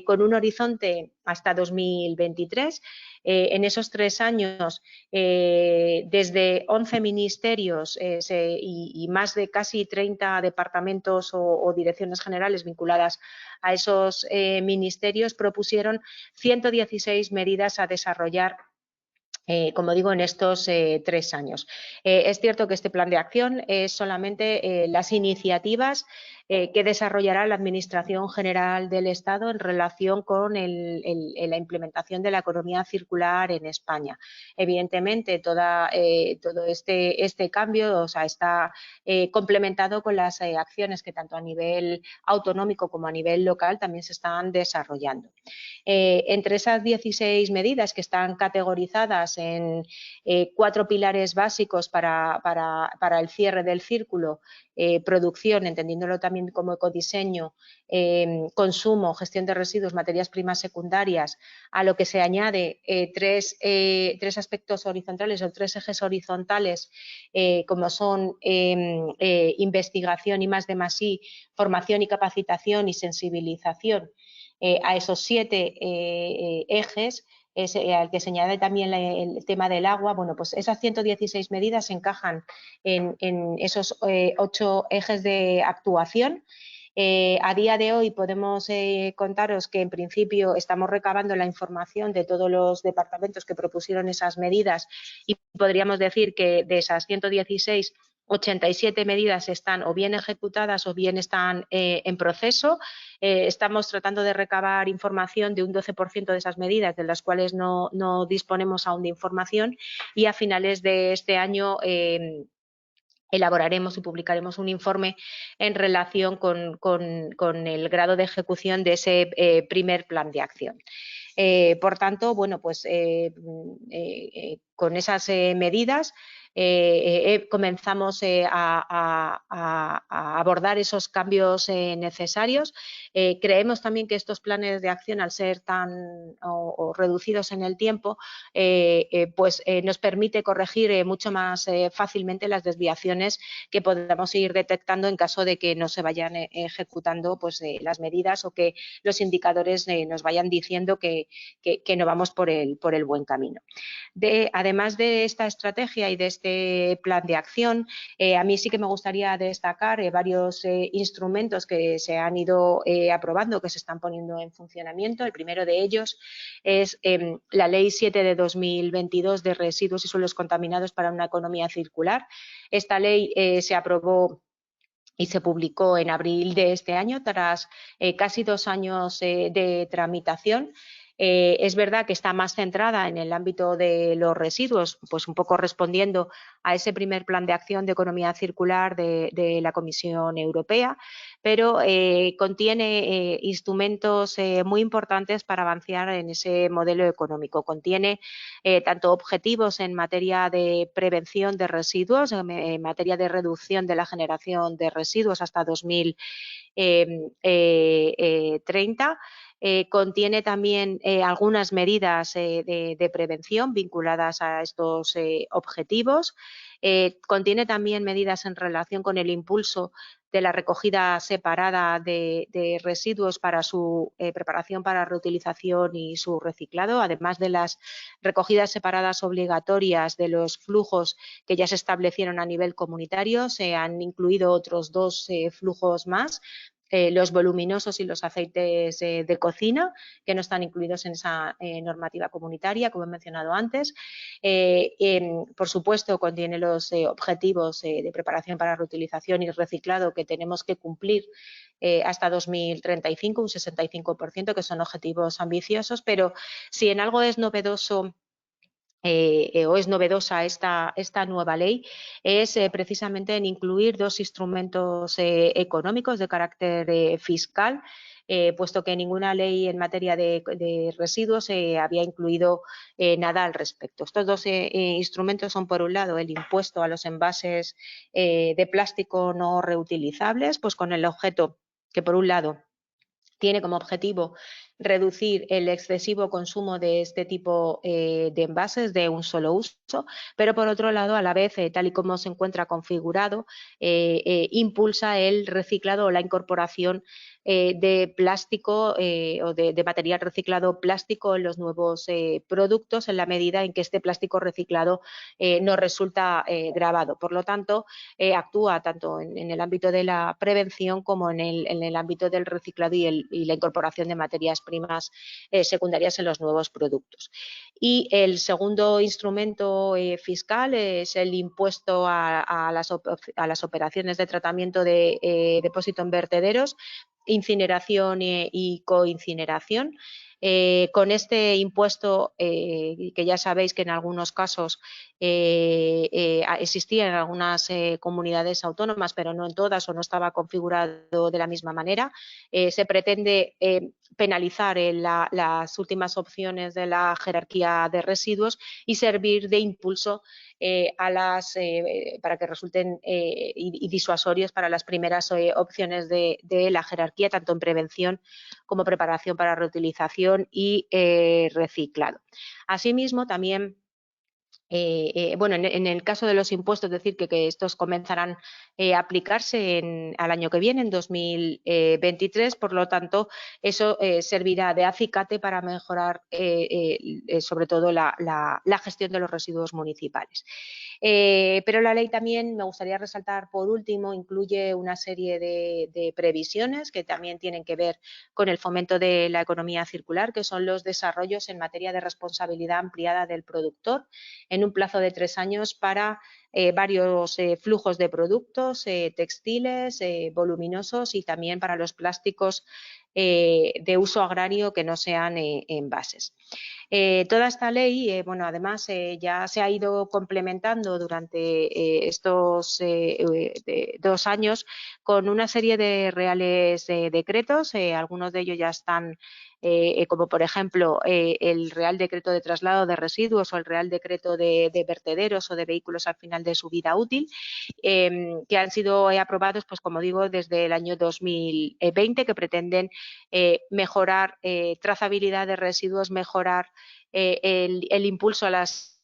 con un horizonte hasta 2023. En esos 3 años, desde 11 ministerios y más de casi 30 departamentos o direcciones generales vinculadas a esos ministerios propusieron 116 medidas a desarrollar, como digo, en estos 3 años. Es cierto que este plan de acción es solamente las iniciativas que desarrollará la Administración General del Estado en relación con la implementación de la economía circular en España. Evidentemente, todo este cambio, o sea, está complementado con las acciones que tanto a nivel autonómico como a nivel local también se están desarrollando. Entre esas 16 medidas que están categorizadas en 4 pilares básicos para el cierre del círculo: producción, entendiéndolo también como ecodiseño, consumo, gestión de residuos, materias primas secundarias, a lo que se añade 3 aspectos horizontales o 3 ejes horizontales, como son investigación, I+D+I, formación y capacitación y sensibilización. A esos 7 ejes, al que se añade también el tema del agua. Bueno, pues esas 116 medidas se encajan en esos 8 ejes de actuación. A día de hoy podemos contaros que en principio estamos recabando la información de todos los departamentos que propusieron esas medidas y podríamos decir que de esas 116, 87 medidas están o bien ejecutadas o bien están en proceso. Estamos tratando de recabar información de un 12% de esas medidas, de las cuales no disponemos aún de información, y a finales de este año elaboraremos y publicaremos un informe en relación con el grado de ejecución de ese primer plan de acción. Por tanto, bueno, pues con esas medidas comenzamos a abordar esos cambios necesarios. Creemos también que estos planes de acción, al ser tan o reducidos en el tiempo, pues nos permite corregir mucho más fácilmente las desviaciones que podamos ir detectando en caso de que no se vayan ejecutando pues, las medidas o que los indicadores nos vayan diciendo que no vamos por el buen camino. Además, además de esta estrategia y de este plan de acción, a mí sí que me gustaría destacar varios instrumentos que se han ido aprobando, que se están poniendo en funcionamiento. El primero de ellos es la Ley 7 de 2022 de residuos y suelos contaminados para una economía circular. Esta ley se aprobó y se publicó en abril de este año tras casi 2 años de tramitación. Es verdad que está más centrada en el ámbito de los residuos, pues un poco respondiendo a ese primer plan de acción de economía circular de la Comisión Europea, pero contiene instrumentos muy importantes para avanzar en ese modelo económico. Contiene tanto objetivos en materia de prevención de residuos, en materia de reducción de la generación de residuos hasta 2030. Contiene también algunas medidas de prevención vinculadas a estos objetivos. Contiene también medidas en relación con el impulso de la recogida separada de residuos para su preparación para reutilización y su reciclado, además de las recogidas separadas obligatorias de los flujos que ya se establecieron a nivel comunitario. Se han incluido otros 2 flujos más, los voluminosos y los aceites de cocina, que no están incluidos en esa normativa comunitaria, como he mencionado antes. Por supuesto, contiene los objetivos de preparación para reutilización y reciclado que tenemos que cumplir hasta 2035, un 65%, que son objetivos ambiciosos, pero si en algo es novedoso o es novedosa esta nueva ley, es precisamente en incluir 2 instrumentos económicos de carácter fiscal, puesto que ninguna ley en materia de residuos había incluido nada al respecto. Estos 2 instrumentos son, por un lado, el impuesto a los envases de plástico no reutilizables, pues con el objeto que, por un lado, tiene como objetivo reducir el excesivo consumo de este tipo de envases de un solo uso, pero por otro lado, a la vez, tal y como se encuentra configurado, impulsa el reciclado o la incorporación de plástico o de material reciclado plástico en los nuevos productos, en la medida en que este plástico reciclado no resulta grabado. Por lo tanto, actúa tanto en el ámbito de la prevención como en el ámbito del reciclado y la incorporación de materias primas secundarias en los nuevos productos. Y el segundo instrumento fiscal es el impuesto a las operaciones de tratamiento de depósito en vertederos, incineración y coincineración. Con este impuesto, que ya sabéis que en algunos casos existía en algunas comunidades autónomas, pero no en todas o no estaba configurado de la misma manera, se pretende penalizar las últimas opciones de la jerarquía de residuos y servir de impulso para que resulten y disuasorios para las primeras opciones de la jerarquía, tanto en prevención como preparación para reutilización y reciclado. Asimismo, también bueno, en el caso de los impuestos, es decir, que estos comenzarán a aplicarse al año que viene, en 2023, por lo tanto, eso servirá de acicate para mejorar sobre todo la gestión de los residuos municipales. Pero la ley también, me gustaría resaltar por último, incluye una serie de previsiones que también tienen que ver con el fomento de la economía circular, que son los desarrollos en materia de responsabilidad ampliada del productor, en un plazo de 3 años para varios flujos de productos, textiles, voluminosos y también para los plásticos de uso agrario que no sean envases. Toda esta ley, bueno, además ya se ha ido complementando durante estos 2 años con una serie de reales decretos, algunos de ellos ya están, como por ejemplo el Real Decreto de Traslado de Residuos o el Real Decreto de vertederos o de vehículos al final de su vida útil, que han sido aprobados, pues como digo, desde el año 2020, que pretenden mejorar trazabilidad de residuos, mejorar el impulso a las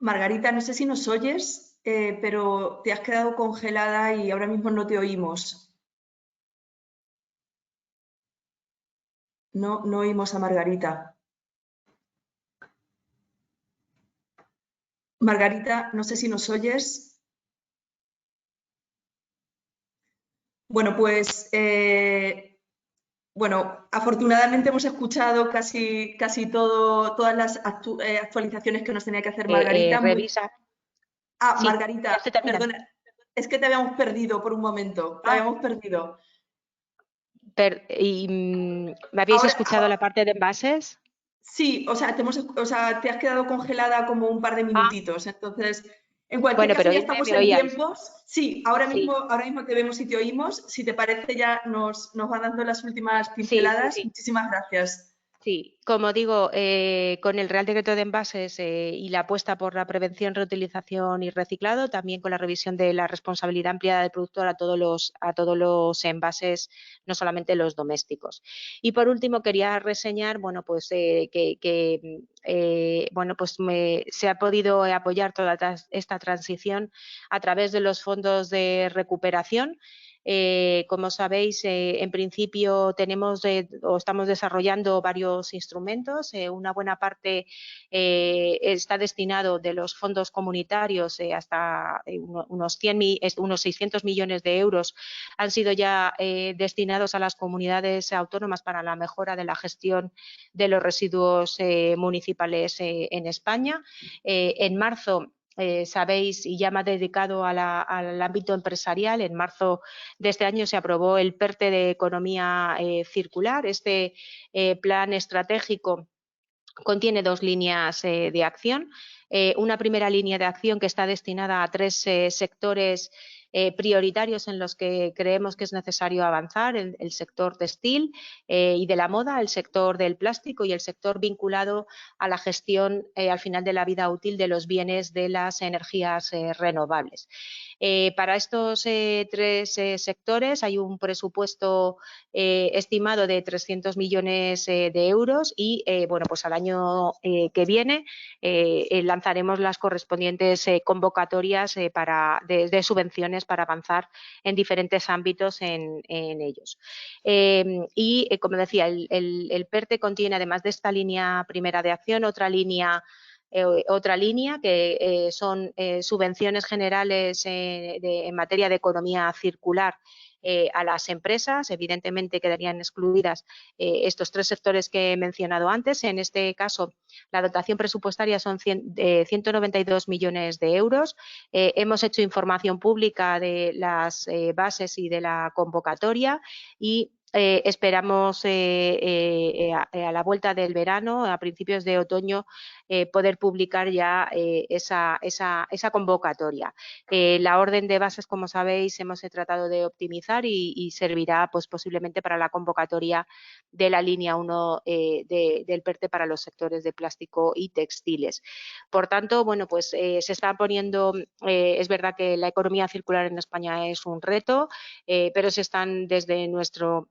Margarita, no sé si nos oyes, pero te has quedado congelada y ahora mismo no te oímos. No oímos a Margarita. Margarita, no sé si nos oyes. Bueno, pues afortunadamente hemos escuchado casi todas las actualizaciones que nos tenía que hacer Margarita. Revisa. Sí, Margarita, ya estoy terminando. perdona, es que te habíamos perdido por un momento, te habíamos perdido. ¿Me habéis escuchado la parte de envases? Sí, o sea, te has quedado congelada como un par de minutitos, entonces, en cualquier Bueno, caso pero ya dime, estamos ¿me en oíais? tiempos. Sí, ahora mismo te vemos y te oímos. Si te parece ya nos va dando las últimas Sí, pinceladas. sí. Muchísimas gracias. Sí, como digo, con el Real Decreto de Envases y la apuesta por la prevención, reutilización y reciclado, también con la revisión de la responsabilidad ampliada del productor a todos los envases, no solamente los domésticos. Y por último, quería reseñar, bueno, pues se ha podido apoyar toda esta transición a través de los fondos de recuperación. Como sabéis, en principio estamos desarrollando varios instrumentos. Una buena parte está destinado de los fondos comunitarios, hasta unos 600 millones de euros han sido ya destinados a las comunidades autónomas para la mejora de la gestión de los residuos municipales en España. En marzo, sabéis, y ya me ha dedicado al ámbito empresarial, en marzo de este año se aprobó el PERTE de Economía Circular. Este plan estratégico contiene dos líneas de acción. Una primera línea de acción que está destinada a 3 sectores prioritarios en los que creemos que es necesario avanzar: el sector textil y de la moda, el sector del plástico y el sector vinculado a la gestión al final de la vida útil de los bienes de las energías renovables. Para estos 3 sectores hay un presupuesto estimado de 300 millones de euros y bueno, pues al año que viene lanzaremos las correspondientes convocatorias de subvenciones para avanzar en diferentes ámbitos en ellos. Como decía, el PERTE contiene, además de esta línea primera de acción, otra línea que son subvenciones generales en materia de economía circular a las empresas. Evidentemente quedarían excluidas estos 3 sectores que he mencionado antes. En este caso, la dotación presupuestaria son 192 millones de euros. Hemos hecho información pública de las bases y de la convocatoria y esperamos a la vuelta del verano, a principios de otoño, poder publicar ya esa convocatoria. La orden de bases, como sabéis, hemos tratado de optimizar y servirá pues posiblemente para la convocatoria de la línea 1 del PERTE para los sectores de plástico y textiles. Por tanto, bueno, pues se está poniendo, es verdad que la economía circular en España es un reto, pero se están desde nuestro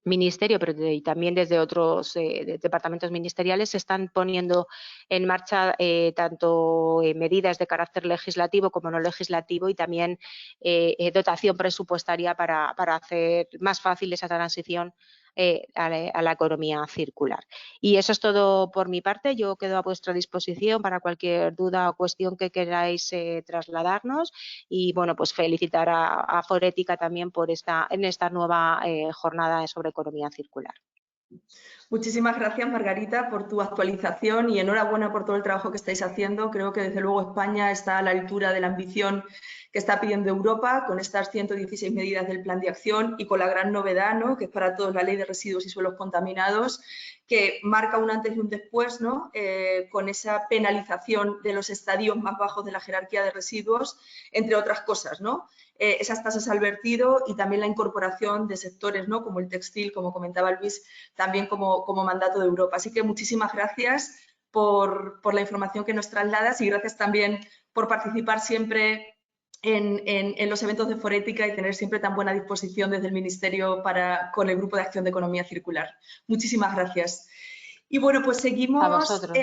Ministerio, pero y también desde otros departamentos ministeriales, se están poniendo en marcha tanto medidas de carácter legislativo como no legislativo y también dotación presupuestaria para hacer más fácil esa transición a la economía circular. Y eso es todo por mi parte. Yo quedo a vuestra disposición para cualquier duda o cuestión que queráis trasladarnos y, bueno, pues felicitar a Forética también por esta nueva jornada sobre economía circular. Muchísimas gracias, Margarita, por tu actualización y enhorabuena por todo el trabajo que estáis haciendo. Creo que desde luego España está a la altura de la ambición que está pidiendo Europa con estas 116 medidas del plan de acción y con la gran novedad, ¿no?, que es para todos la Ley de Residuos y Suelos Contaminados, que marca un antes y un después, ¿no?, con esa penalización de los estadios más bajos de la jerarquía de residuos, entre otras cosas, ¿no? Esas tasas al vertido y también la incorporación de sectores, ¿no?, como el textil, como comentaba Luis, también como mandato de Europa. Así que muchísimas gracias por la información que nos trasladas y gracias también por participar siempre en los eventos de Forética y tener siempre tan buena disposición desde el Ministerio con el Grupo de Acción de Economía Circular. Muchísimas gracias. Y bueno, pues seguimos. A vosotros.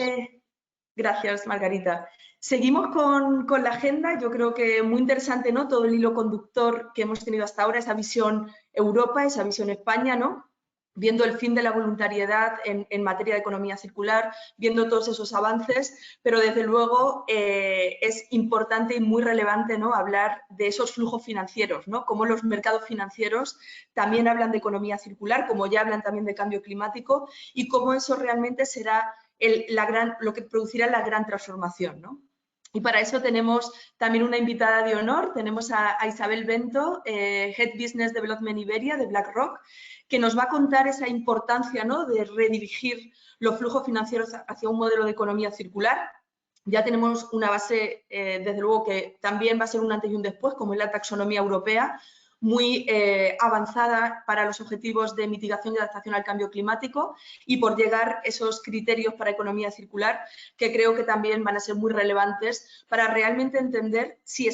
Gracias, Margarita. Seguimos con la agenda. Yo creo que muy interesante, ¿no? Todo el hilo conductor que hemos tenido hasta ahora, esa visión Europa, esa visión España, ¿no? Viendo el fin de la voluntariedad en materia de economía circular, viendo todos esos avances, pero desde luego es importante y muy relevante, ¿no? Hablar de esos flujos financieros, ¿no? Cómo los mercados financieros también hablan de economía circular, como ya hablan también de cambio climático, y cómo eso realmente será lo que producirá la gran transformación, ¿no? Y para eso tenemos también una invitada de honor, tenemos a Isabel Bento, Head Business Development Iberia de BlackRock, que nos va a contar esa importancia, ¿no? De redirigir los flujos financieros hacia un modelo de economía circular. Ya tenemos una base, desde luego, que también va a ser un antes y un después, como es la taxonomía europea, muy avanzada para los objetivos de mitigación y adaptación al cambio climático y por llegar esos criterios para economía circular que creo que también van a ser muy relevantes para realmente entender si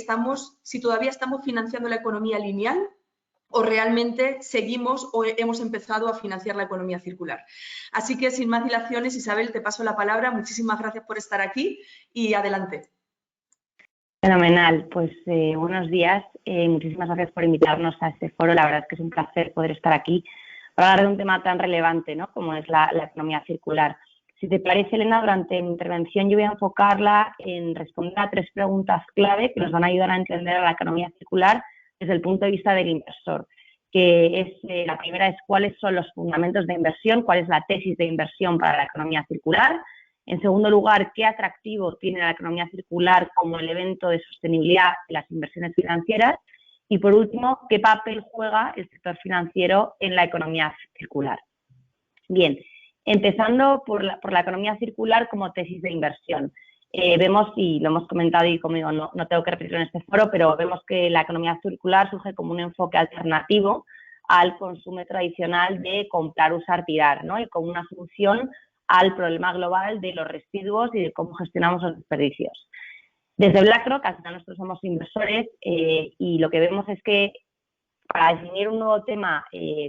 todavía estamos financiando la economía lineal o realmente seguimos o hemos empezado a financiar la economía circular. Así que sin más dilaciones, Isabel, te paso la palabra. Muchísimas gracias por estar aquí y adelante. Fenomenal, pues buenos días, muchísimas gracias por invitarnos a este foro, la verdad es que es un placer poder estar aquí para hablar de un tema tan relevante, ¿no? Como es la economía circular. Si te parece, Elena, durante mi intervención yo voy a enfocarla en responder a 3 preguntas clave que nos van a ayudar a entender a la economía circular desde el punto de vista del inversor, que es, la primera es cuáles son los fundamentos de inversión, cuál es la tesis de inversión para la economía circular. En segundo lugar, qué atractivo tiene la economía circular como elemento de sostenibilidad de las inversiones financieras. Y por último, qué papel juega el sector financiero en la economía circular. Bien, empezando por la economía circular como tesis de inversión. Vemos, y lo hemos comentado y conmigo no tengo que repetirlo en este foro, pero vemos que la economía circular surge como un enfoque alternativo al consumo tradicional de comprar, usar, tirar, ¿no? Y como una solución al problema global de los residuos y de cómo gestionamos los desperdicios. Desde BlackRock, al final nosotros somos inversores y lo que vemos es que para definir un nuevo tema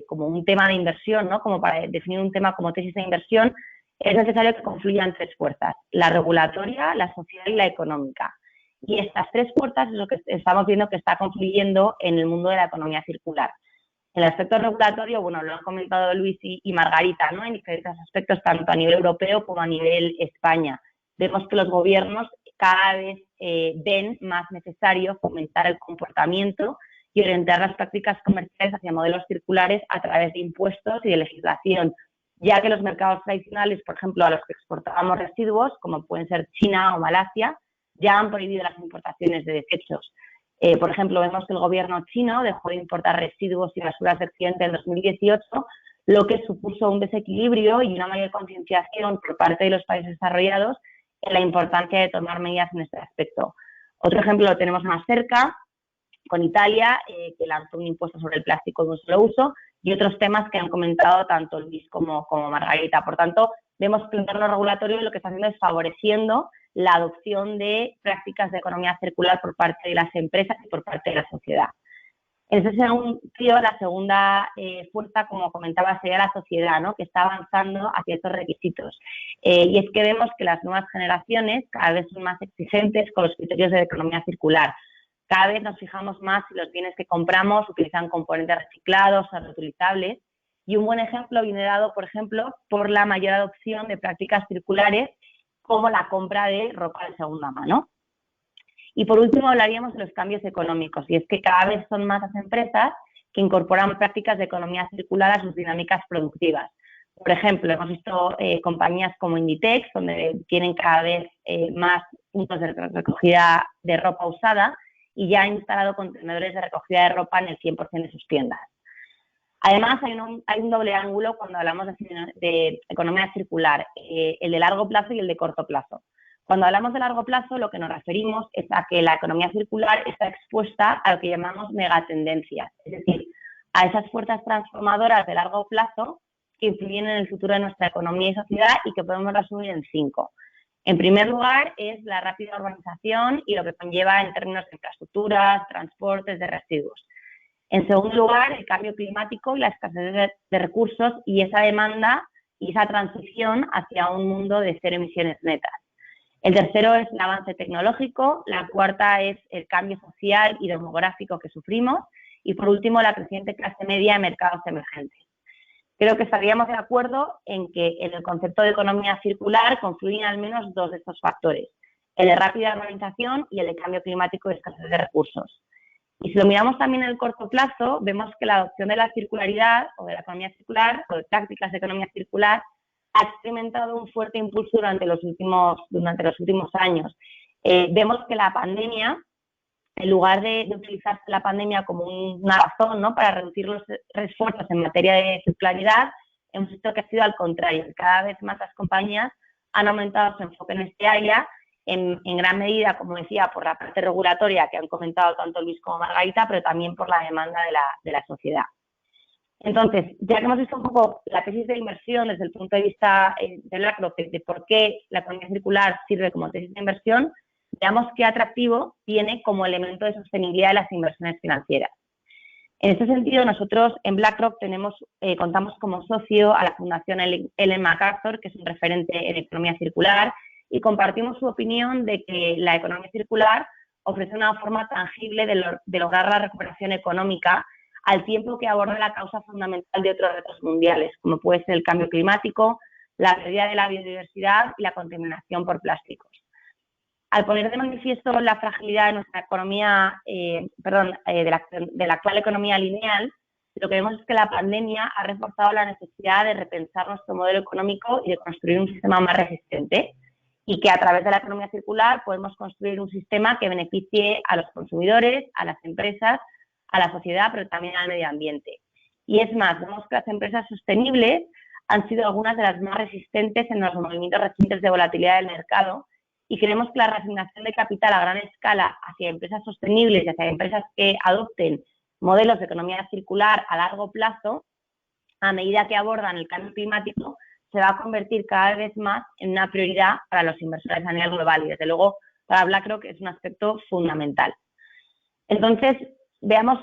como un tema de inversión, ¿no? Como para definir un tema como tesis de inversión, es necesario que confluyan 3 fuerzas, la regulatoria, la social y la económica. Y estas 3 fuerzas es lo que estamos viendo que está confluyendo en el mundo de la economía circular. El aspecto regulatorio, bueno, lo han comentado Luis y Margarita, ¿no? En diferentes aspectos, tanto a nivel europeo como a nivel España. Vemos que los gobiernos cada vez ven más necesario fomentar el comportamiento y orientar las prácticas comerciales hacia modelos circulares a través de impuestos y de legislación, ya que los mercados tradicionales, por ejemplo, a los que exportábamos residuos, como pueden ser China o Malasia, ya han prohibido las importaciones de desechos. Por ejemplo, vemos que el gobierno chino dejó de importar residuos y basuras de Occidente en 2018, lo que supuso un desequilibrio y una mayor concienciación por parte de los países desarrollados en la importancia de tomar medidas en este aspecto. Otro ejemplo lo tenemos más cerca, con Italia, que lanzó un impuesto sobre el plástico de un solo uso, y otros temas que han comentado tanto Luis como Margarita. Por tanto, vemos que el entorno regulatorio lo que está haciendo es favoreciendo la adopción de prácticas de economía circular por parte de las empresas y por parte de la sociedad. En ese sentido, la segunda fuerza, como comentaba, sería la sociedad, ¿no? Que está avanzando hacia estos requisitos. Y es que vemos que las nuevas generaciones cada vez son más exigentes con los criterios de economía circular. Cada vez nos fijamos más si los bienes que compramos utilizan componentes reciclados o reutilizables. Y un buen ejemplo viene dado, por ejemplo, por la mayor adopción de prácticas circulares como la compra de ropa de segunda mano. Y por último hablaríamos de los cambios económicos, y es que cada vez son más las empresas que incorporan prácticas de economía circular a sus dinámicas productivas. Por ejemplo, hemos visto compañías como Inditex, donde tienen cada vez más puntos de recogida de ropa usada y ya han instalado contenedores de recogida de ropa en el 100% de sus tiendas. Además, hay un doble ángulo cuando hablamos de economía circular, el de largo plazo y el de corto plazo. Cuando hablamos de largo plazo, lo que nos referimos es a que la economía circular está expuesta a lo que llamamos megatendencias, es decir, a esas fuerzas transformadoras de largo plazo que influyen en el futuro de nuestra economía y sociedad y que podemos resumir en 5. En primer lugar, es la rápida urbanización y lo que conlleva en términos de infraestructuras, transportes, de residuos. En segundo lugar, el cambio climático y la escasez de recursos y esa demanda y esa transición hacia un mundo de cero emisiones netas. El tercero es el avance tecnológico, la cuarta es el cambio social y demográfico que sufrimos y, por último, la creciente clase media en mercados emergentes. Creo que estaríamos de acuerdo en que en el concepto de economía circular confluyen al menos dos de estos factores, el de rápida urbanización y el de cambio climático y escasez de recursos. Y si lo miramos también en el corto plazo, vemos que la adopción de la circularidad o de la economía circular o de prácticas de economía circular ha experimentado un fuerte impulso durante los últimos años. Vemos que la pandemia, en lugar de utilizarse la pandemia como una razón, ¿no?, para reducir los esfuerzos en materia de circularidad, hemos visto que ha sido al contrario. Cada vez más las compañías han aumentado su enfoque en este área, en gran medida, como decía, por la parte regulatoria que han comentado tanto Luis como Margarita, pero también por la demanda de la sociedad. Entonces, ya que hemos visto un poco la tesis de inversión desde el punto de vista de BlackRock, de por qué la economía circular sirve como tesis de inversión, veamos qué atractivo tiene como elemento de sostenibilidad de las inversiones financieras. En este sentido, nosotros en BlackRock contamos como socio a la Fundación Ellen MacArthur, que es un referente en economía circular, y compartimos su opinión de que la economía circular ofrece una forma tangible de lograr la recuperación económica al tiempo que aborda la causa fundamental de otros retos mundiales, como puede ser el cambio climático, la pérdida de la biodiversidad y la contaminación por plásticos. Al poner de manifiesto la fragilidad de nuestra economía, de la actual economía lineal, lo que vemos es que la pandemia ha reforzado la necesidad de repensar nuestro modelo económico y de construir un sistema más resistente, y que a través de la economía circular podemos construir un sistema que beneficie a los consumidores, a las empresas, a la sociedad, pero también al medio ambiente. Y es más, vemos que las empresas sostenibles han sido algunas de las más resistentes en los movimientos recientes de volatilidad del mercado, y creemos que la reasignación de capital a gran escala hacia empresas sostenibles y hacia empresas que adopten modelos de economía circular a largo plazo, a medida que abordan el cambio climático, se va a convertir cada vez más en una prioridad para los inversores a nivel global, y desde luego para BlackRock es un aspecto fundamental. Entonces, veamos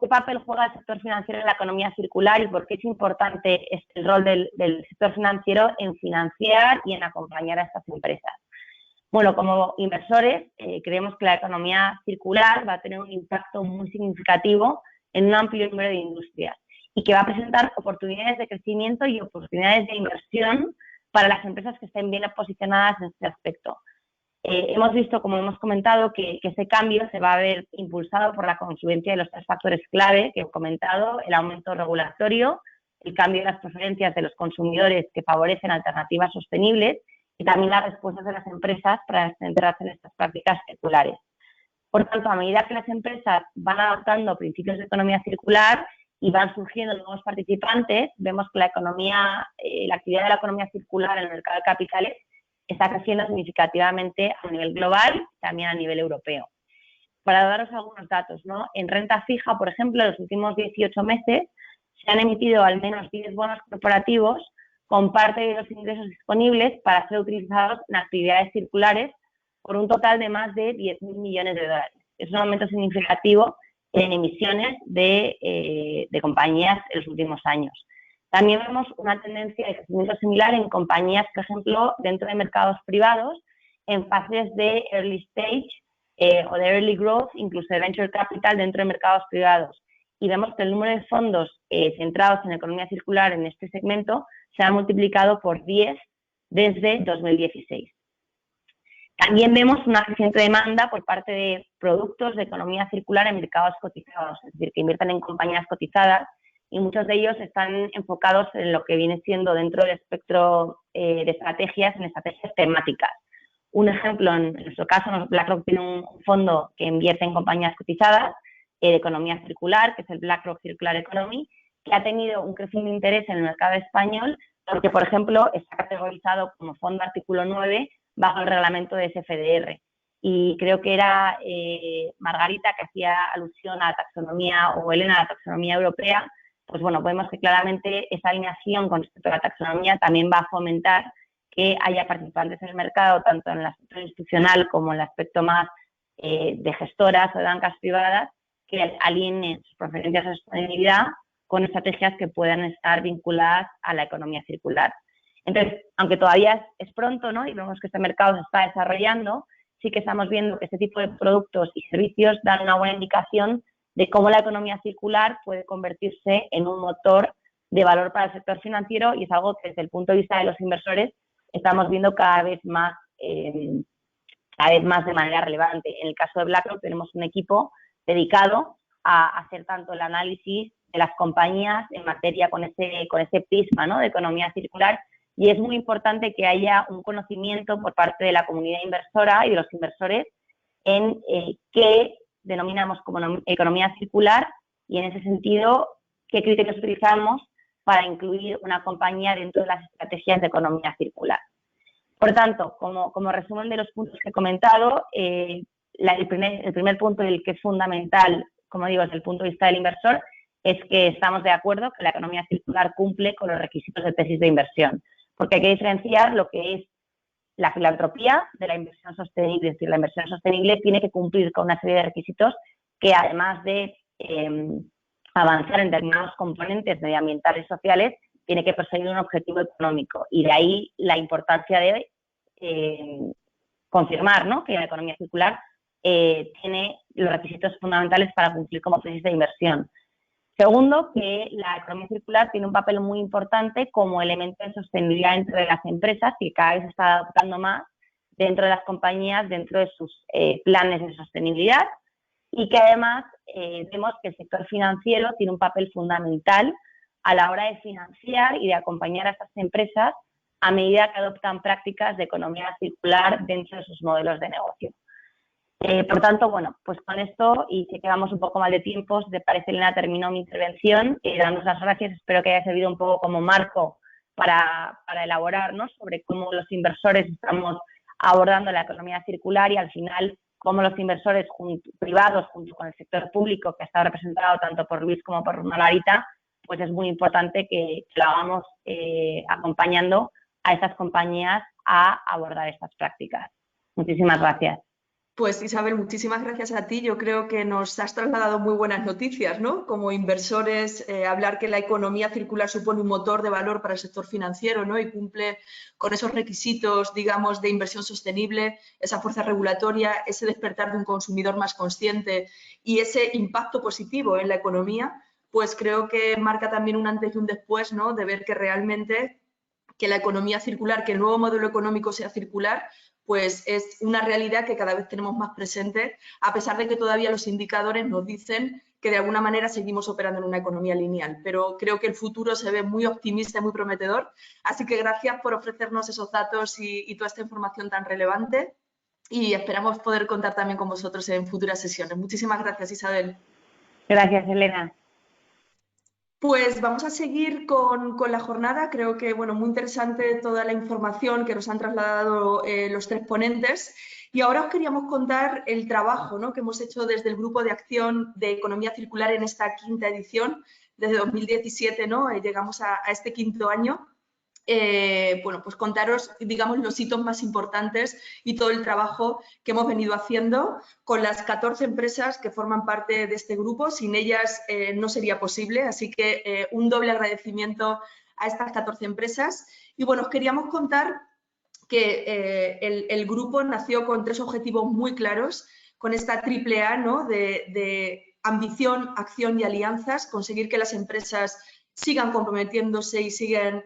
qué papel juega el sector financiero en la economía circular y por qué es importante el rol del sector financiero en financiar y en acompañar a estas empresas. Bueno, como inversores, creemos que la economía circular va a tener un impacto muy significativo en un amplio número de industrias y que va a presentar oportunidades de crecimiento y oportunidades de inversión para las empresas que estén bien posicionadas en este aspecto. Hemos visto, como hemos comentado, que ese cambio se va a ver impulsado por la confluencia de los tres factores clave que he comentado: el aumento regulatorio, el cambio de las preferencias de los consumidores que favorecen alternativas sostenibles y también las respuestas de las empresas para centrarse en estas prácticas circulares. Por tanto, a medida que las empresas van adoptando principios de economía circular y van surgiendo nuevos participantes, vemos que la actividad de la economía circular en el mercado de capitales está creciendo significativamente a nivel global y también a nivel europeo. Para daros algunos datos, ¿no? En renta fija, por ejemplo, en los últimos 18 meses se han emitido al menos 10 bonos corporativos con parte de los ingresos disponibles para ser utilizados en actividades circulares por un total de más de 10.000 millones de dólares. Es un aumento significativo en emisiones de compañías en los últimos años. También vemos una tendencia de crecimiento similar en compañías, por ejemplo, dentro de mercados privados, en fases de early stage o de early growth, incluso de venture capital dentro de mercados privados. Y vemos que el número de fondos centrados en economía circular en este segmento se ha multiplicado por 10 desde 2016. También vemos una creciente demanda por parte de productos de economía circular en mercados cotizados, es decir, que invierten en compañías cotizadas, y muchos de ellos están enfocados en lo que viene siendo dentro del espectro de estrategias, en estrategias temáticas. Un ejemplo, en nuestro caso, BlackRock tiene un fondo que invierte en compañías cotizadas de economía circular, que es el BlackRock Circular Economy, que ha tenido un creciente interés en el mercado español porque, por ejemplo, está categorizado como fondo artículo 9 bajo el reglamento de SFDR. Y creo que era Margarita que hacía alusión a la taxonomía, o Elena a la taxonomía europea. Pues bueno, vemos que claramente esa alineación con respecto a la taxonomía también va a fomentar que haya participantes en el mercado, tanto en el aspecto institucional como en el aspecto más de gestoras o de bancas privadas, que alineen sus preferencias de sostenibilidad con estrategias que puedan estar vinculadas a la economía circular. Entonces, aunque todavía es pronto, ¿no? Y vemos que este mercado se está desarrollando, sí que estamos viendo que este tipo de productos y servicios dan una buena indicación de cómo la economía circular puede convertirse en un motor de valor para el sector financiero, y es algo que desde el punto de vista de los inversores estamos viendo cada vez más de manera relevante. En el caso de BlackRock tenemos un equipo dedicado a hacer tanto el análisis de las compañías en materia con ese prisma, ¿no?, de economía circular, y es muy importante que haya un conocimiento por parte de la comunidad inversora y de los inversores en qué denominamos como economía circular y, en ese sentido, qué criterios utilizamos para incluir una compañía dentro de las estrategias de economía circular. Por tanto, como resumen de los puntos que he comentado, el primer punto, el que es fundamental, como digo, desde el punto de vista del inversor, es que estamos de acuerdo que la economía circular cumple con los requisitos de tesis de inversión, porque hay que diferenciar lo que es la filantropía de la inversión sostenible. Es decir, la inversión sostenible tiene que cumplir con una serie de requisitos que, además de avanzar en determinados componentes medioambientales y sociales, tiene que perseguir un objetivo económico, y de ahí la importancia de confirmar, ¿no?, que la economía circular tiene los requisitos fundamentales para cumplir como tesis de inversión. Segundo, que la economía circular tiene un papel muy importante como elemento de sostenibilidad dentro de las empresas, y cada vez se está adoptando más dentro de las compañías, dentro de sus planes de sostenibilidad, y que además vemos que el sector financiero tiene un papel fundamental a la hora de financiar y de acompañar a estas empresas a medida que adoptan prácticas de economía circular dentro de sus modelos de negocio. Por tanto, bueno, pues con esto, y si quedamos un poco mal de tiempo, si te parece, Elena, termino mi intervención y damos las gracias. Espero que haya servido un poco como marco para elaborar, ¿no?, sobre cómo los inversores estamos abordando la economía circular, y al final cómo los inversores privados, junto con el sector público, que ha estado representado tanto por Luis como por Margarita, pues es muy importante que lo hagamos acompañando a estas compañías a abordar estas prácticas. Muchísimas gracias. Pues Isabel, muchísimas gracias a ti. Yo creo que nos has trasladado muy buenas noticias, ¿no? Como inversores, hablar que la economía circular supone un motor de valor para el sector financiero, ¿no?, y cumple con esos requisitos, digamos, de inversión sostenible, esa fuerza regulatoria, ese despertar de un consumidor más consciente y ese impacto positivo en la economía, pues creo que marca también un antes y un después, ¿no?, de ver que realmente que la economía circular, que el nuevo modelo económico sea circular, pues es una realidad que cada vez tenemos más presente, a pesar de que todavía los indicadores nos dicen que de alguna manera seguimos operando en una economía lineal. Pero creo que el futuro se ve muy optimista y muy prometedor. Así que gracias por ofrecernos esos datos y toda esta información tan relevante. Y esperamos poder contar también con vosotros en futuras sesiones. Muchísimas gracias, Isabel. Gracias, Elena. Pues vamos a seguir con la jornada. Creo que, bueno, muy interesante toda la información que nos han trasladado los tres ponentes. Y ahora os queríamos contar el trabajo, ¿no?, que hemos hecho desde el Grupo de Acción de Economía Circular en esta quinta edición, desde 2017, ¿no? Llegamos a este quinto año. Bueno, pues contaros, digamos, los hitos más importantes y todo el trabajo que hemos venido haciendo con las 14 empresas que forman parte de este grupo. Sin ellas no sería posible, así que un doble agradecimiento a estas 14 empresas. Y bueno, os queríamos contar que el grupo nació con 3 objetivos muy claros, con esta triple A, ¿no?, de ambición, acción y alianzas, conseguir que las empresas sigan comprometiéndose y sigan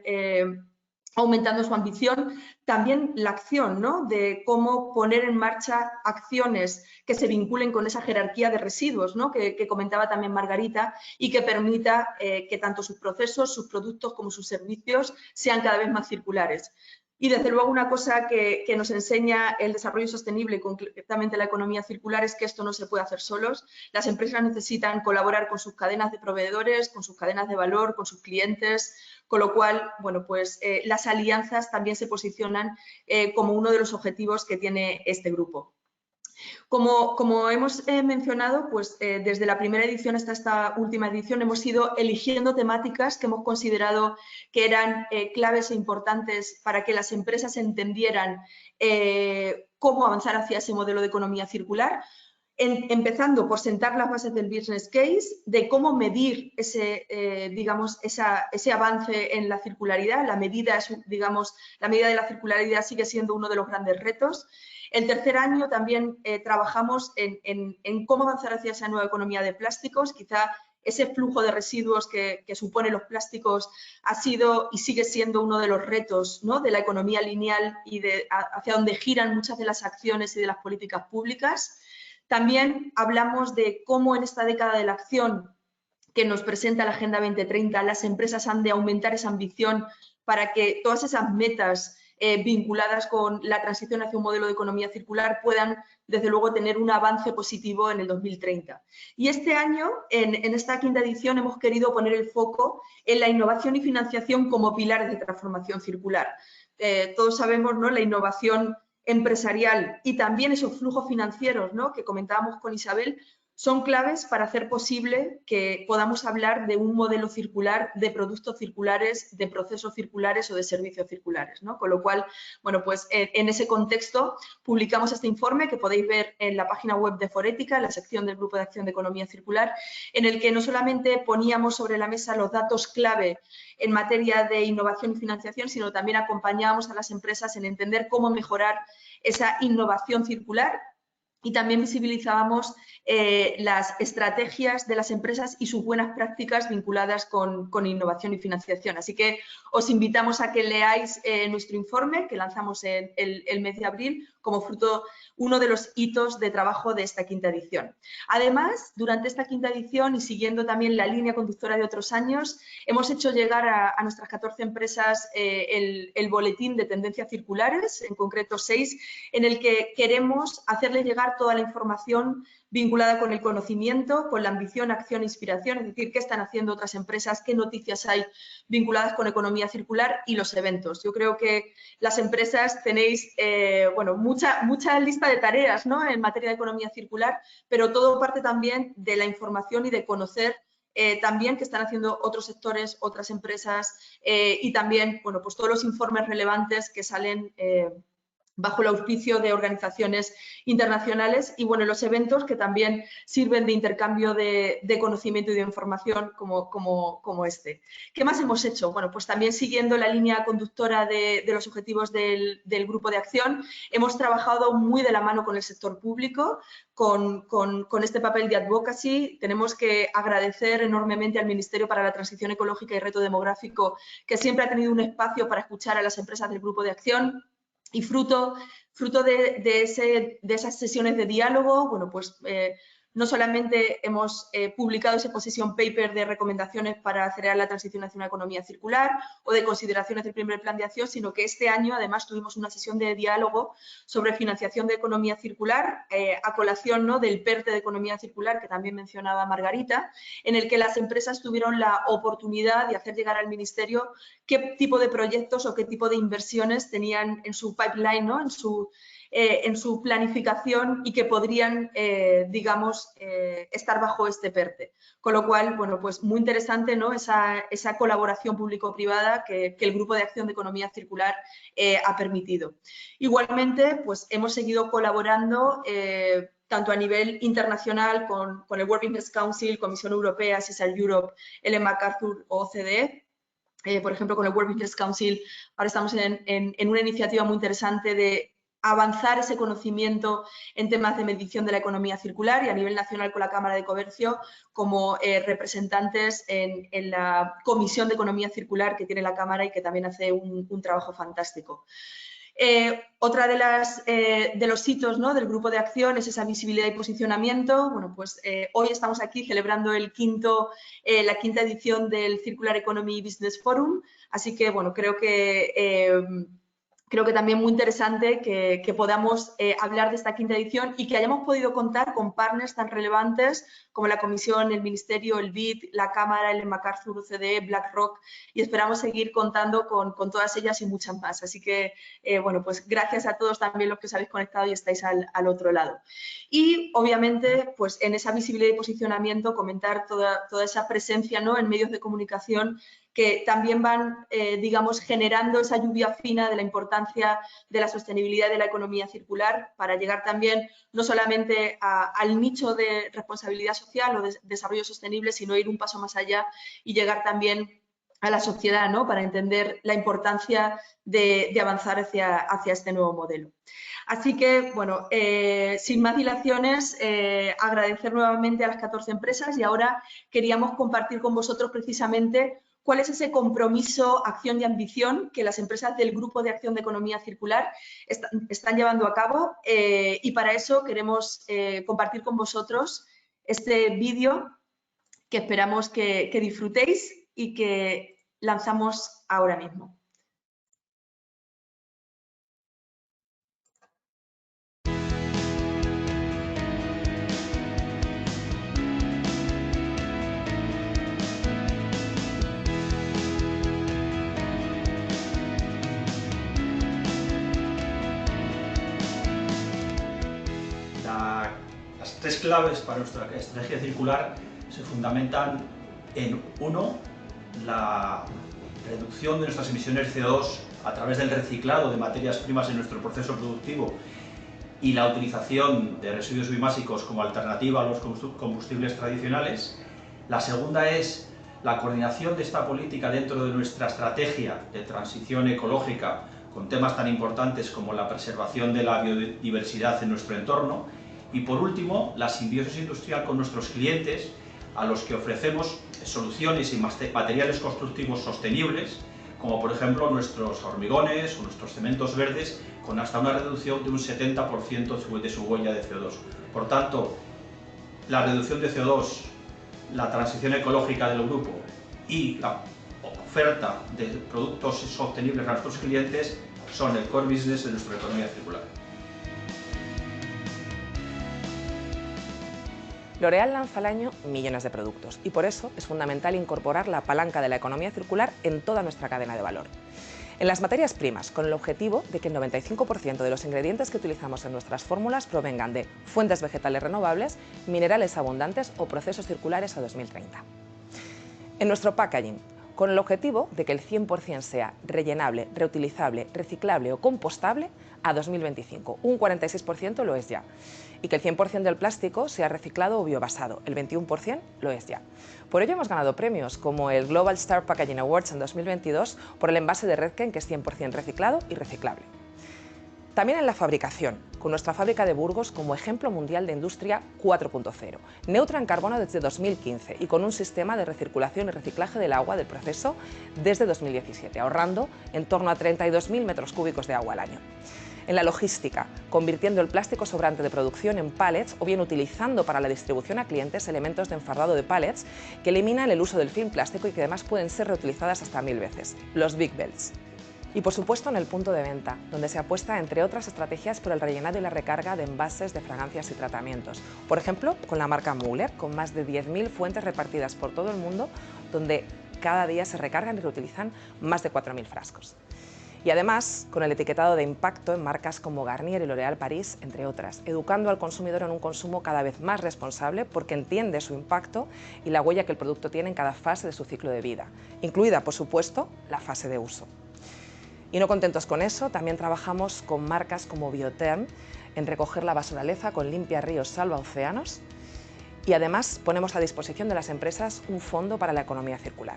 aumentando su ambición. También la acción, ¿no?, de cómo poner en marcha acciones que se vinculen con esa jerarquía de residuos, ¿no?, que comentaba también Margarita, y que permita que tanto sus procesos, sus productos como sus servicios sean cada vez más circulares. Y desde luego una cosa que nos enseña el desarrollo sostenible y concretamente la economía circular es que esto no se puede hacer solos. Las empresas necesitan colaborar con sus cadenas de proveedores, con sus cadenas de valor, con sus clientes, con lo cual, bueno, pues las alianzas también se posicionan como uno de los objetivos que tiene este grupo. Como hemos mencionado, pues desde la primera edición hasta esta última edición hemos ido eligiendo temáticas que hemos considerado que eran claves e importantes para que las empresas entendieran cómo avanzar hacia ese modelo de economía circular. empezando por sentar las bases del business case, de cómo medir ese avance en la circularidad. La medida de la circularidad sigue siendo uno de los grandes retos. El tercer año también trabajamos en cómo avanzar hacia esa nueva economía de plásticos. Quizá ese flujo de residuos que suponen los plásticos ha sido y sigue siendo uno de los retos, ¿no?, de la economía lineal y hacia donde giran muchas de las acciones y de las políticas públicas. También hablamos de cómo en esta década de la acción que nos presenta la Agenda 2030, las empresas han de aumentar esa ambición para que todas esas metas vinculadas con la transición hacia un modelo de economía circular puedan, desde luego, tener un avance positivo en el 2030. Y este año, en esta quinta edición, hemos querido poner el foco en la innovación y financiación como pilares de transformación circular. Todos sabemos, ¿no?, la innovación empresarial y también esos flujos financieros, ¿no?, que comentábamos con Isabel, son claves para hacer posible que podamos hablar de un modelo circular, de productos circulares, de procesos circulares o de servicios circulares, ¿no? Con lo cual, bueno, pues en ese contexto publicamos este informe que podéis ver en la página web de Forética, en la sección del Grupo de Acción de Economía Circular, en el que no solamente poníamos sobre la mesa los datos clave en materia de innovación y financiación, sino también acompañábamos a las empresas en entender cómo mejorar esa innovación circular. Y también visibilizábamos las estrategias de las empresas y sus buenas prácticas vinculadas con innovación y financiación. Así que os invitamos a que leáis nuestro informe que lanzamos en el mes de abril como fruto, uno de los hitos de trabajo de esta quinta edición. Además, durante esta quinta edición y siguiendo también la línea conductora de otros años, hemos hecho llegar a nuestras 14 empresas el boletín de tendencias circulares, en concreto 6, en el que queremos hacerles llegar toda la información vinculada con el conocimiento, con la ambición, acción e inspiración, es decir, qué están haciendo otras empresas, qué noticias hay vinculadas con economía circular y los eventos. Yo creo que las empresas tenéis bueno, mucha lista de tareas, ¿no?, en materia de economía circular, pero todo parte también de la información y de conocer también qué están haciendo otros sectores, otras empresas y también, bueno, pues todos los informes relevantes que salen bajo el auspicio de organizaciones internacionales y, bueno, los eventos que también sirven de intercambio de conocimiento y de información como este. ¿Qué más hemos hecho? Bueno, pues también siguiendo la línea conductora de los objetivos del Grupo de Acción, hemos trabajado muy de la mano con el sector público, con este papel de advocacy. Tenemos que agradecer enormemente al Ministerio para la Transición Ecológica y Reto Demográfico, que siempre ha tenido un espacio para escuchar a las empresas del Grupo de Acción. Y fruto de esas sesiones de diálogo, bueno, pues no solamente hemos publicado ese position paper de recomendaciones para acelerar la transición hacia una economía circular o de consideraciones del primer plan de acción, sino que este año además tuvimos una sesión de diálogo sobre financiación de economía circular, a colación, ¿no?, del PERTE de economía circular que también mencionaba Margarita, en el que las empresas tuvieron la oportunidad de hacer llegar al Ministerio qué tipo de proyectos o qué tipo de inversiones tenían en su pipeline, ¿no?, en su planificación y que podrían, digamos, estar bajo este PERTE. Con lo cual, bueno, pues muy interesante, ¿no?, esa colaboración público-privada que el Grupo de Acción de Economía Circular ha permitido. Igualmente, pues hemos seguido colaborando tanto a nivel internacional con el World Business Council, Comisión Europea, CSR Europe, Ellen MacArthur o OCDE. Por ejemplo, con el World Business Council ahora estamos en una iniciativa muy interesante de avanzar ese conocimiento en temas de medición de la economía circular y a nivel nacional con la Cámara de Comercio como representantes en la Comisión de Economía Circular que tiene la Cámara y que también hace un trabajo fantástico. Otra de los hitos, ¿no?, del Grupo de Acción es esa visibilidad y posicionamiento. Bueno, pues hoy estamos aquí celebrando la quinta edición del Circular Economy Business Forum, así que, bueno, creo que también muy interesante que podamos hablar de esta quinta edición y que hayamos podido contar con partners tan relevantes como la Comisión, el Ministerio, el BID, la Cámara, el MacArthur, OCDE, BlackRock, y esperamos seguir contando con todas ellas y muchas más. Así que, bueno, pues gracias a todos también los que os habéis conectado y estáis al otro lado. Y, obviamente, pues en esa visibilidad y posicionamiento, comentar toda esa presencia, ¿no?, en medios de comunicación que también van, digamos, generando esa lluvia fina de la importancia de la sostenibilidad y de la economía circular para llegar también no solamente al nicho de responsabilidad social o de desarrollo sostenible, sino ir un paso más allá y llegar también a la sociedad, ¿no? Para entender la importancia de avanzar hacia este nuevo modelo. Así que, bueno, sin más dilaciones, agradecer nuevamente a las 14 empresas y ahora queríamos compartir con vosotros precisamente cuál es ese compromiso, acción y ambición que las empresas del Grupo de Acción de Economía Circular están llevando a cabo y para eso queremos compartir con vosotros este vídeo que esperamos que disfrutéis y que lanzamos ahora mismo. Las tres claves para nuestra estrategia circular se fundamentan en, uno, la reducción de nuestras emisiones de CO2 a través del reciclado de materias primas en nuestro proceso productivo y la utilización de residuos biomasivos como alternativa a los combustibles tradicionales. La segunda es la coordinación de esta política dentro de nuestra estrategia de transición ecológica con temas tan importantes como la preservación de la biodiversidad en nuestro entorno. Y por último, la simbiosis industrial con nuestros clientes, a los que ofrecemos soluciones y materiales constructivos sostenibles, como por ejemplo nuestros hormigones o nuestros cementos verdes, con hasta una reducción de un 70% de su huella de CO2. Por tanto, la reducción de CO2, la transición ecológica del grupo y la oferta de productos sostenibles a nuestros clientes son el core business de nuestra economía circular. L'Oréal lanza al año millones de productos y por eso es fundamental incorporar la palanca de la economía circular en toda nuestra cadena de valor. En las materias primas, con el objetivo de que el 95% de los ingredientes que utilizamos en nuestras fórmulas provengan de fuentes vegetales renovables, minerales abundantes o procesos circulares a 2030. En nuestro packaging, con el objetivo de que el 100% sea rellenable, reutilizable, reciclable o compostable a 2025. Un 46% lo es ya. Y que el 100% del plástico sea reciclado o biobasado. El 21% lo es ya. Por ello hemos ganado premios como el Global Star Packaging Awards en 2022 por el envase de Redken, que es 100% reciclado y reciclable. También en la fabricación, con nuestra fábrica de Burgos como ejemplo mundial de industria 4.0, neutra en carbono desde 2015 y con un sistema de recirculación y reciclaje del agua del proceso desde 2017, ahorrando en torno a 32.000 metros cúbicos de agua al año. En la logística, convirtiendo el plástico sobrante de producción en pallets o bien utilizando para la distribución a clientes elementos de enfardado de pallets que eliminan el uso del film plástico y que además pueden ser reutilizadas hasta 1000 veces, los Big Belts. Y por supuesto en el punto de venta, donde se apuesta entre otras estrategias por el rellenado y la recarga de envases de fragancias y tratamientos. Por ejemplo, con la marca Müller, con más de 10.000 fuentes repartidas por todo el mundo, donde cada día se recargan y reutilizan más de 4.000 frascos. Y además, con el etiquetado de impacto en marcas como Garnier y L'Oréal París, entre otras, educando al consumidor en un consumo cada vez más responsable porque entiende su impacto y la huella que el producto tiene en cada fase de su ciclo de vida, incluida, por supuesto, la fase de uso. Y no contentos con eso, también trabajamos con marcas como Bioterm en recoger la basuraleza con Limpia Ríos, Salva Océanos, y además ponemos a disposición de las empresas un fondo para la economía circular.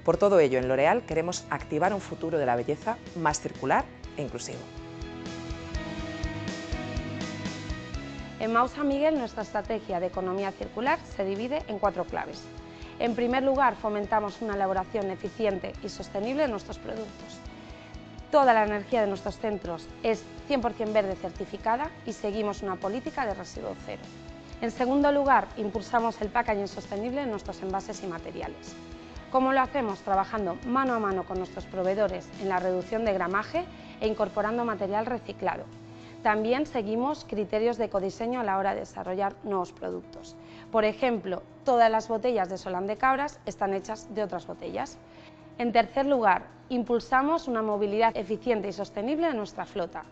Por todo ello, en L'Oréal queremos activar un futuro de la belleza más circular e inclusivo. En Maus San Miguel, nuestra estrategia de economía circular se divide en 4 claves. En primer lugar, fomentamos una elaboración eficiente y sostenible de nuestros productos. Toda la energía de nuestros centros es 100% verde certificada y seguimos una política de residuo cero. En segundo lugar, impulsamos el packaging sostenible en nuestros envases y materiales. ¿Cómo lo hacemos? Trabajando mano a mano con nuestros proveedores en la reducción de gramaje e incorporando material reciclado. También seguimos criterios de ecodiseño a la hora de desarrollar nuevos productos. Por ejemplo, todas las botellas de Solán de Cabras están hechas de otras botellas. En tercer lugar, impulsamos una movilidad eficiente y sostenible de nuestra flota.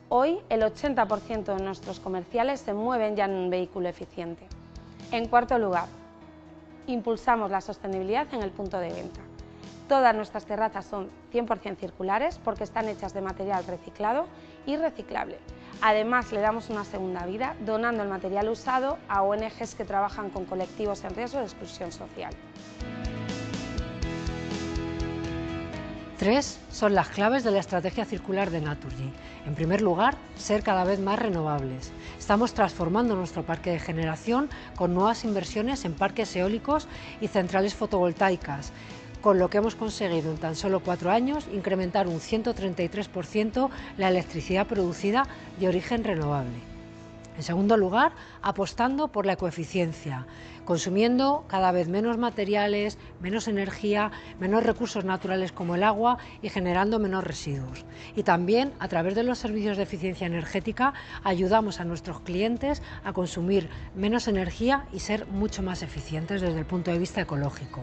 Hoy, el 80% de nuestros comerciales se mueven ya en un vehículo eficiente. En cuarto lugar, impulsamos la sostenibilidad en el punto de venta. Todas nuestras terrazas son 100% circulares porque están hechas de material reciclado y reciclable. Además, le damos una segunda vida donando el material usado a ONGs que trabajan con colectivos en riesgo de exclusión social. 3 son las claves de la estrategia circular de Naturgy. En primer lugar, ser cada vez más renovables. Estamos transformando nuestro parque de generación con nuevas inversiones en parques eólicos y centrales fotovoltaicas, con lo que hemos conseguido en tan solo 4 años incrementar un 133% la electricidad producida de origen renovable. En segundo lugar, apostando por la ecoeficiencia, consumiendo cada vez menos materiales, menos energía, menos recursos naturales como el agua y generando menos residuos. Y también, a través de los servicios de eficiencia energética, ayudamos a nuestros clientes a consumir menos energía y ser mucho más eficientes desde el punto de vista ecológico.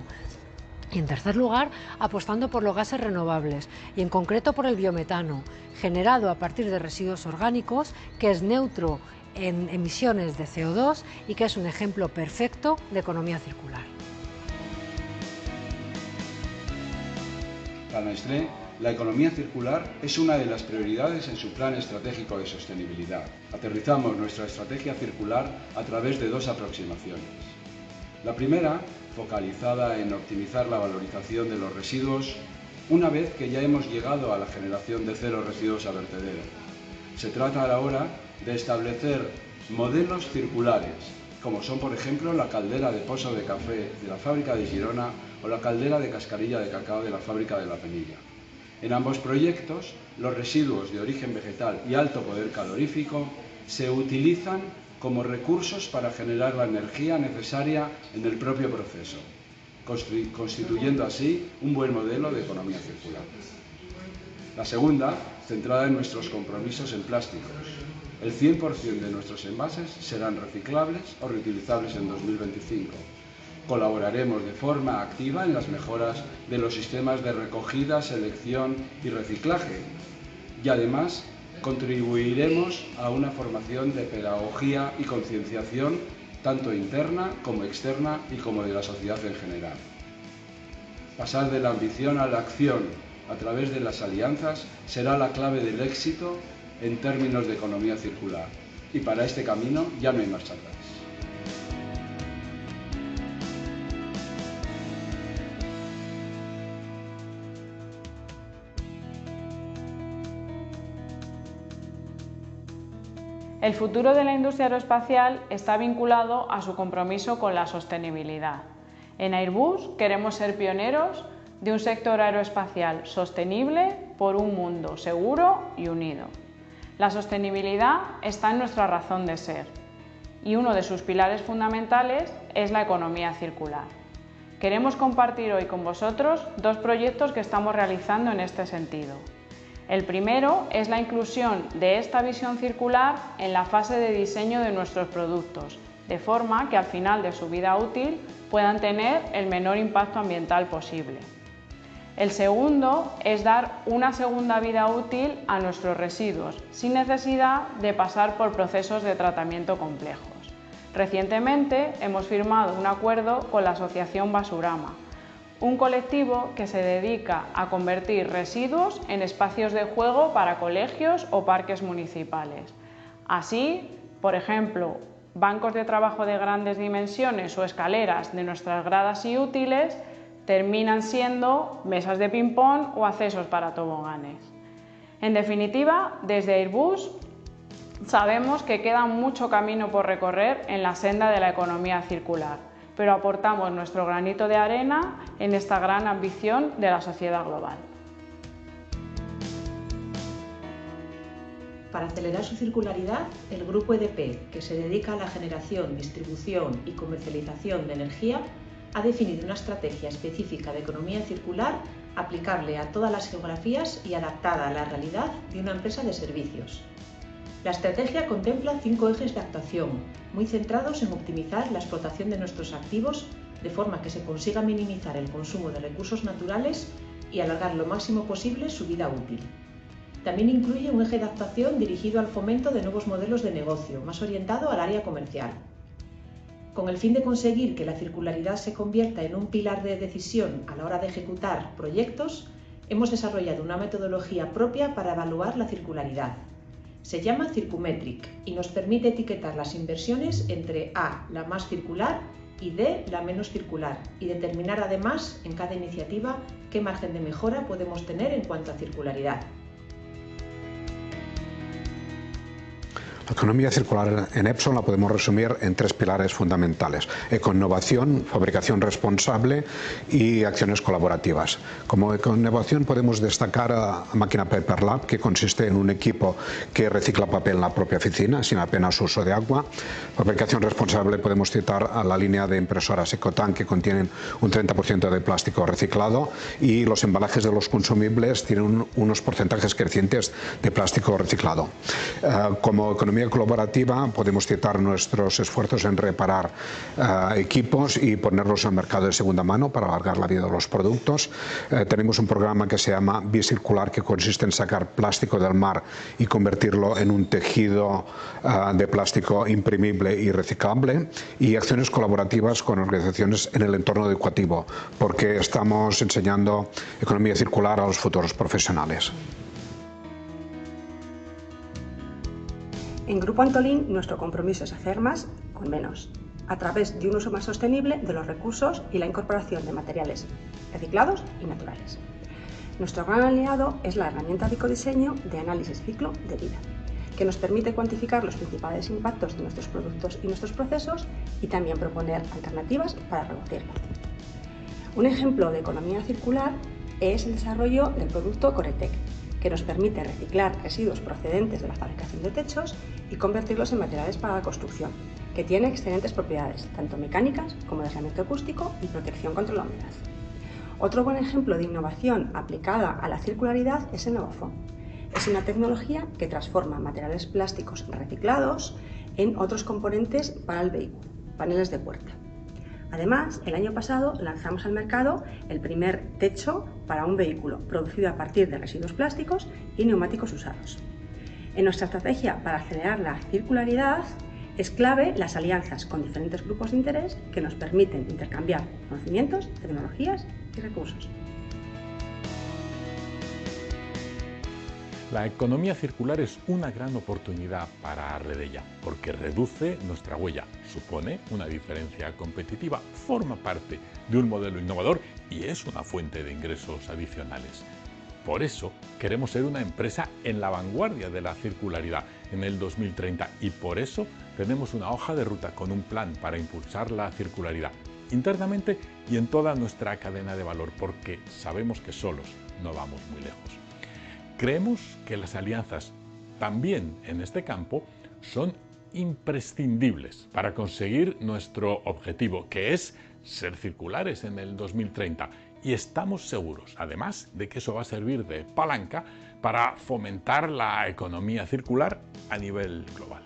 Y en tercer lugar, apostando por los gases renovables y en concreto por el biometano, generado a partir de residuos orgánicos, que es neutro en emisiones de CO2 y que es un ejemplo perfecto de economía circular. Para Nestlé, la economía circular es una de las prioridades en su plan estratégico de sostenibilidad. Aterrizamos nuestra estrategia circular a través de 2 aproximaciones. La primera, focalizada en optimizar la valorización de los residuos, una vez que ya hemos llegado a la generación de 0 residuos a vertedero. Se trata ahora de establecer modelos circulares, como son por ejemplo la caldera de pozo de café de la fábrica de Girona o la caldera de cascarilla de cacao de la fábrica de La Penilla. En ambos proyectos, los residuos de origen vegetal y alto poder calorífico se utilizan como recursos para generar la energía necesaria en el propio proceso, constituyendo así un buen modelo de economía circular. La segunda, centrada en nuestros compromisos en plásticos. El 100% de nuestros envases serán reciclables o reutilizables en 2025. Colaboraremos de forma activa en las mejoras de los sistemas de recogida, selección y reciclaje. Y además, contribuiremos a una formación de pedagogía y concienciación tanto interna como externa y como de la sociedad en general. Pasar de la ambición a la acción a través de las alianzas será la clave del éxito en términos de economía circular. Y para este camino ya no hay marcha atrás. El futuro de la industria aeroespacial está vinculado a su compromiso con la sostenibilidad. En Airbus queremos ser pioneros de un sector aeroespacial sostenible por un mundo seguro y unido. La sostenibilidad está en nuestra razón de ser y uno de sus pilares fundamentales es la economía circular. Queremos compartir hoy con vosotros 2 proyectos que estamos realizando en este sentido. El primero es la inclusión de esta visión circular en la fase de diseño de nuestros productos, de forma que al final de su vida útil puedan tener el menor impacto ambiental posible. El segundo es dar una segunda vida útil a nuestros residuos, sin necesidad de pasar por procesos de tratamiento complejos. Recientemente hemos firmado un acuerdo con la asociación Basurama, un colectivo que se dedica a convertir residuos en espacios de juego para colegios o parques municipales. Así, por ejemplo, bancos de trabajo de grandes dimensiones o escaleras de nuestras gradas y útiles terminan siendo mesas de ping-pong o accesos para toboganes. En definitiva, desde Airbus sabemos que queda mucho camino por recorrer en la senda de la economía circular, pero aportamos nuestro granito de arena en esta gran ambición de la sociedad global. Para acelerar su circularidad, el Grupo EDP, que se dedica a la generación, distribución y comercialización de energía, ha definido una estrategia específica de economía circular aplicable a todas las geografías y adaptada a la realidad de una empresa de servicios. La estrategia contempla 5 ejes de actuación, muy centrados en optimizar la explotación de nuestros activos de forma que se consiga minimizar el consumo de recursos naturales y alargar lo máximo posible su vida útil. También incluye un eje de actuación dirigido al fomento de nuevos modelos de negocio, más orientado al área comercial. Con el fin de conseguir que la circularidad se convierta en un pilar de decisión a la hora de ejecutar proyectos, hemos desarrollado una metodología propia para evaluar la circularidad. Se llama Circumetric y nos permite etiquetar las inversiones entre A, la más circular, y D, la menos circular, y determinar además en cada iniciativa qué margen de mejora podemos tener en cuanto a circularidad. La economía circular en Epson la podemos resumir en 3 pilares fundamentales: ecoinnovación, fabricación responsable y acciones colaborativas. Como ecoinnovación podemos destacar a Máquina Paper Lab, que consiste en un equipo que recicla papel en la propia oficina sin apenas uso de agua. Fabricación responsable podemos citar a la línea de impresoras Ecotank, que contienen un 30% de plástico reciclado, y los embalajes de los consumibles tienen unos porcentajes crecientes de plástico reciclado. Como economía colaborativa podemos citar nuestros esfuerzos en reparar equipos y ponerlos al mercado de segunda mano para alargar la vida de los productos. Tenemos un programa que se llama Bicircular, que consiste en sacar plástico del mar y convertirlo en un tejido de plástico imprimible y reciclable, y acciones colaborativas con organizaciones en el entorno educativo, porque estamos enseñando economía circular a los futuros profesionales. En Grupo Antolín, nuestro compromiso es hacer más con menos, a través de un uso más sostenible de los recursos y la incorporación de materiales reciclados y naturales. Nuestro gran aliado es la herramienta de ecodiseño de análisis ciclo de vida, que nos permite cuantificar los principales impactos de nuestros productos y nuestros procesos y también proponer alternativas para reducirlos. Un ejemplo de economía circular es el desarrollo del producto Coretec, que nos permite reciclar residuos procedentes de la fabricación de techos y convertirlos en materiales para la construcción, que tiene excelentes propiedades, tanto mecánicas como de aislamiento acústico y protección contra la humedad. Otro buen ejemplo de innovación aplicada a la circularidad es el Novafón. Es una tecnología que transforma materiales plásticos reciclados en otros componentes para el vehículo, paneles de puerta. Además, el año pasado lanzamos al mercado el primer techo para un vehículo, producido a partir de residuos plásticos y neumáticos usados. En nuestra estrategia para acelerar la circularidad es clave las alianzas con diferentes grupos de interés que nos permiten intercambiar conocimientos, tecnologías y recursos. La economía circular es una gran oportunidad para Redella, porque reduce nuestra huella, supone una diferencia competitiva, forma parte de un modelo innovador y es una fuente de ingresos adicionales. Por eso queremos ser una empresa en la vanguardia de la circularidad en el 2030 y por eso tenemos una hoja de ruta con un plan para impulsar la circularidad internamente y en toda nuestra cadena de valor, porque sabemos que solos no vamos muy lejos. Creemos que las alianzas, también en este campo, son imprescindibles para conseguir nuestro objetivo, que es ser circulares en el 2030. Y estamos seguros, además, de que eso va a servir de palanca para fomentar la economía circular a nivel global.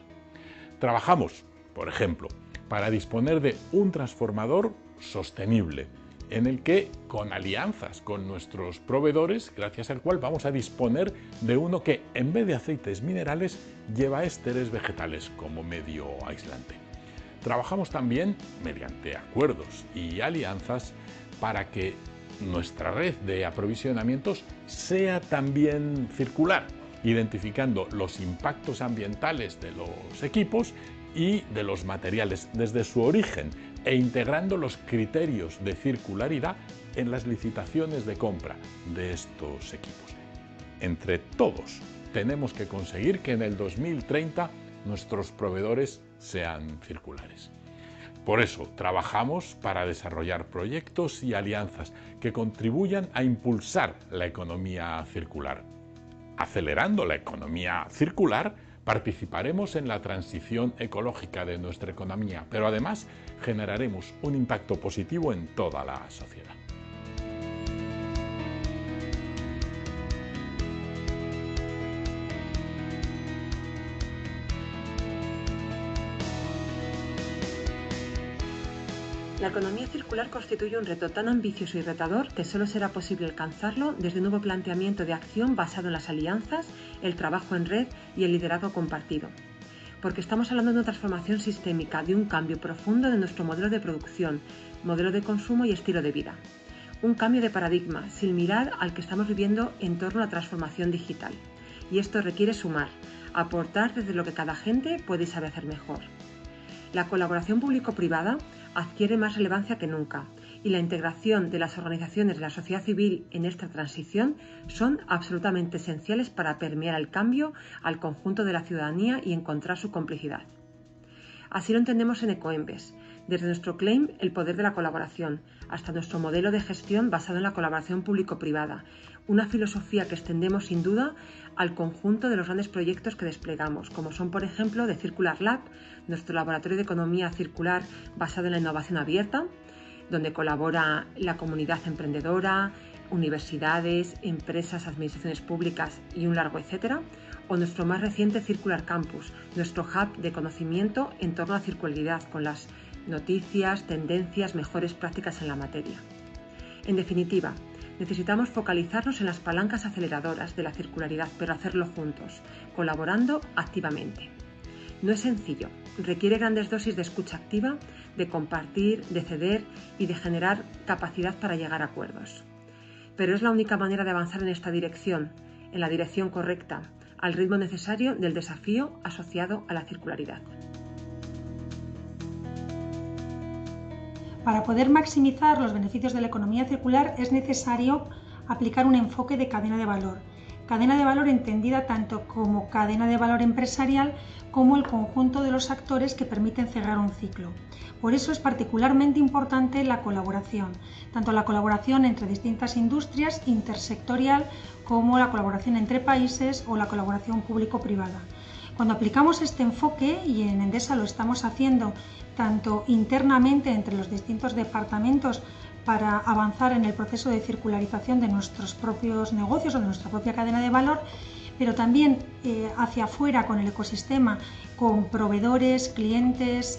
Trabajamos, por ejemplo, para disponer de un transformador sostenible, en el que, con alianzas con nuestros proveedores, gracias al cual vamos a disponer de uno que, en vez de aceites minerales, lleva ésteres vegetales como medio aislante. Trabajamos también mediante acuerdos y alianzas para que nuestra red de aprovisionamientos sea también circular, identificando los impactos ambientales de los equipos y de los materiales desde su origen e integrando los criterios de circularidad en las licitaciones de compra de estos equipos. Entre todos tenemos que conseguir que en el 2030 nuestros proveedores sean circulares. Por eso trabajamos para desarrollar proyectos y alianzas que contribuyan a impulsar la economía circular. Acelerando la economía circular, participaremos en la transición ecológica de nuestra economía, pero además generaremos un impacto positivo en toda la sociedad. La economía circular constituye un reto tan ambicioso y retador que solo será posible alcanzarlo desde un nuevo planteamiento de acción basado en las alianzas, el trabajo en red y el liderazgo compartido. porque estamos hablando de una transformación sistémica, de un cambio profundo de nuestro modelo de producción, modelo de consumo y estilo de vida. Un cambio de paradigma, sin mirar al que estamos viviendo en torno a la transformación digital. Y esto requiere sumar, aportar desde lo que cada agente puede y sabe hacer mejor. La colaboración público-privada adquiere más relevancia que nunca y la integración de las organizaciones de la sociedad civil en esta transición son absolutamente esenciales para permear el cambio al conjunto de la ciudadanía y encontrar su complicidad. Así lo entendemos en Ecoembes, desde nuestro claim El poder de la colaboración, hasta nuestro modelo de gestión basado en la colaboración público-privada, una filosofía que extendemos sin duda al conjunto de los grandes proyectos que desplegamos, como son por ejemplo The Circular Lab, nuestro laboratorio de economía circular basado en la innovación abierta, donde colabora la comunidad emprendedora, universidades, empresas, administraciones públicas y un largo etcétera, o nuestro más reciente Circular Campus, nuestro hub de conocimiento en torno a la circularidad, con las noticias, tendencias, mejores prácticas en la materia. En definitiva, necesitamos focalizarnos en las palancas aceleradoras de la circularidad, pero hacerlo juntos, colaborando activamente. No es sencillo, requiere grandes dosis de escucha activa, de compartir, de ceder y de generar capacidad para llegar a acuerdos. Pero es la única manera de avanzar en esta dirección, en la dirección correcta, al ritmo necesario del desafío asociado a la circularidad. Para poder maximizar los beneficios de la economía circular es necesario aplicar un enfoque de cadena de valor. Cadena de valor entendida tanto como cadena de valor empresarial como el conjunto de los actores que permiten cerrar un ciclo. Por eso es particularmente importante la colaboración, tanto la colaboración entre distintas industrias, intersectorial, como la colaboración entre países o la colaboración público-privada. Cuando aplicamos este enfoque, y en Endesa lo estamos haciendo tanto internamente entre los distintos departamentos para avanzar en el proceso de circularización de nuestros propios negocios o de nuestra propia cadena de valor, pero también hacia afuera con el ecosistema, con proveedores, clientes,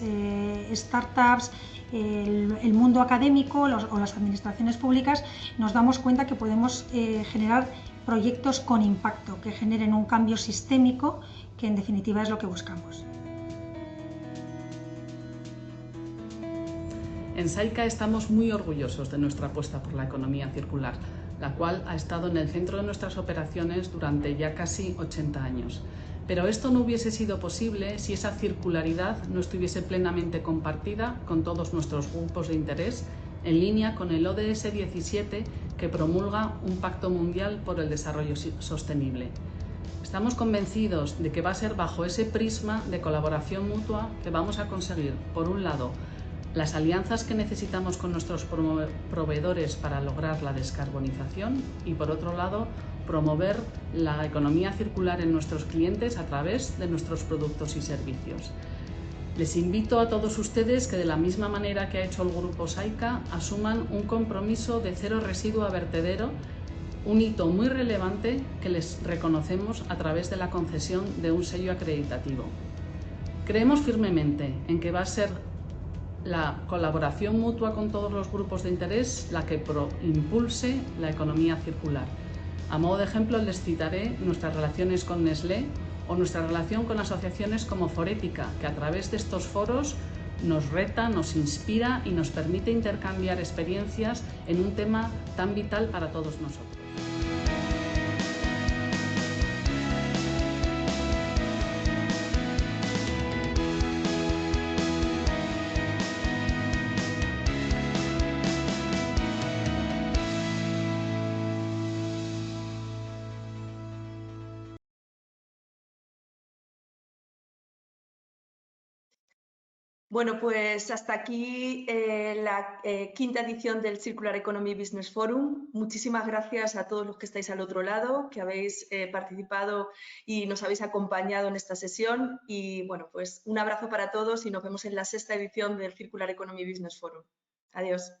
startups, el mundo académico o las administraciones públicas, nos damos cuenta que podemos generar proyectos con impacto, que generen un cambio sistémico, que en definitiva es lo que buscamos. En Saica estamos muy orgullosos de nuestra apuesta por la economía circular, la cual ha estado en el centro de nuestras operaciones durante ya casi 80 años. Pero esto no hubiese sido posible si esa circularidad no estuviese plenamente compartida con todos nuestros grupos de interés, en línea con el ODS 17, que promulga un Pacto Mundial por el Desarrollo Sostenible. Estamos convencidos de que va a ser bajo ese prisma de colaboración mutua que vamos a conseguir, por un lado, las alianzas que necesitamos con nuestros proveedores para lograr la descarbonización y, por otro lado, promover la economía circular en nuestros clientes a través de nuestros productos y servicios. Les invito a todos ustedes que, de la misma manera que ha hecho el Grupo Saica, asuman un compromiso de cero residuo a vertedero, un hito muy relevante que les reconocemos a través de la concesión de un sello acreditativo. Creemos firmemente en que va a ser la colaboración mutua con todos los grupos de interés la que impulse la economía circular. A modo de ejemplo, les citaré nuestras relaciones con Nestlé o nuestra relación con asociaciones como Forética, que a través de estos foros nos reta, nos inspira y nos permite intercambiar experiencias en un tema tan vital para todos nosotros. Bueno, pues hasta aquí la quinta edición del Circular Economy Business Forum. Muchísimas gracias a todos los que estáis al otro lado, que habéis participado y nos habéis acompañado en esta sesión. Y bueno, pues un abrazo para todos y nos vemos en la sexta edición del Circular Economy Business Forum. Adiós.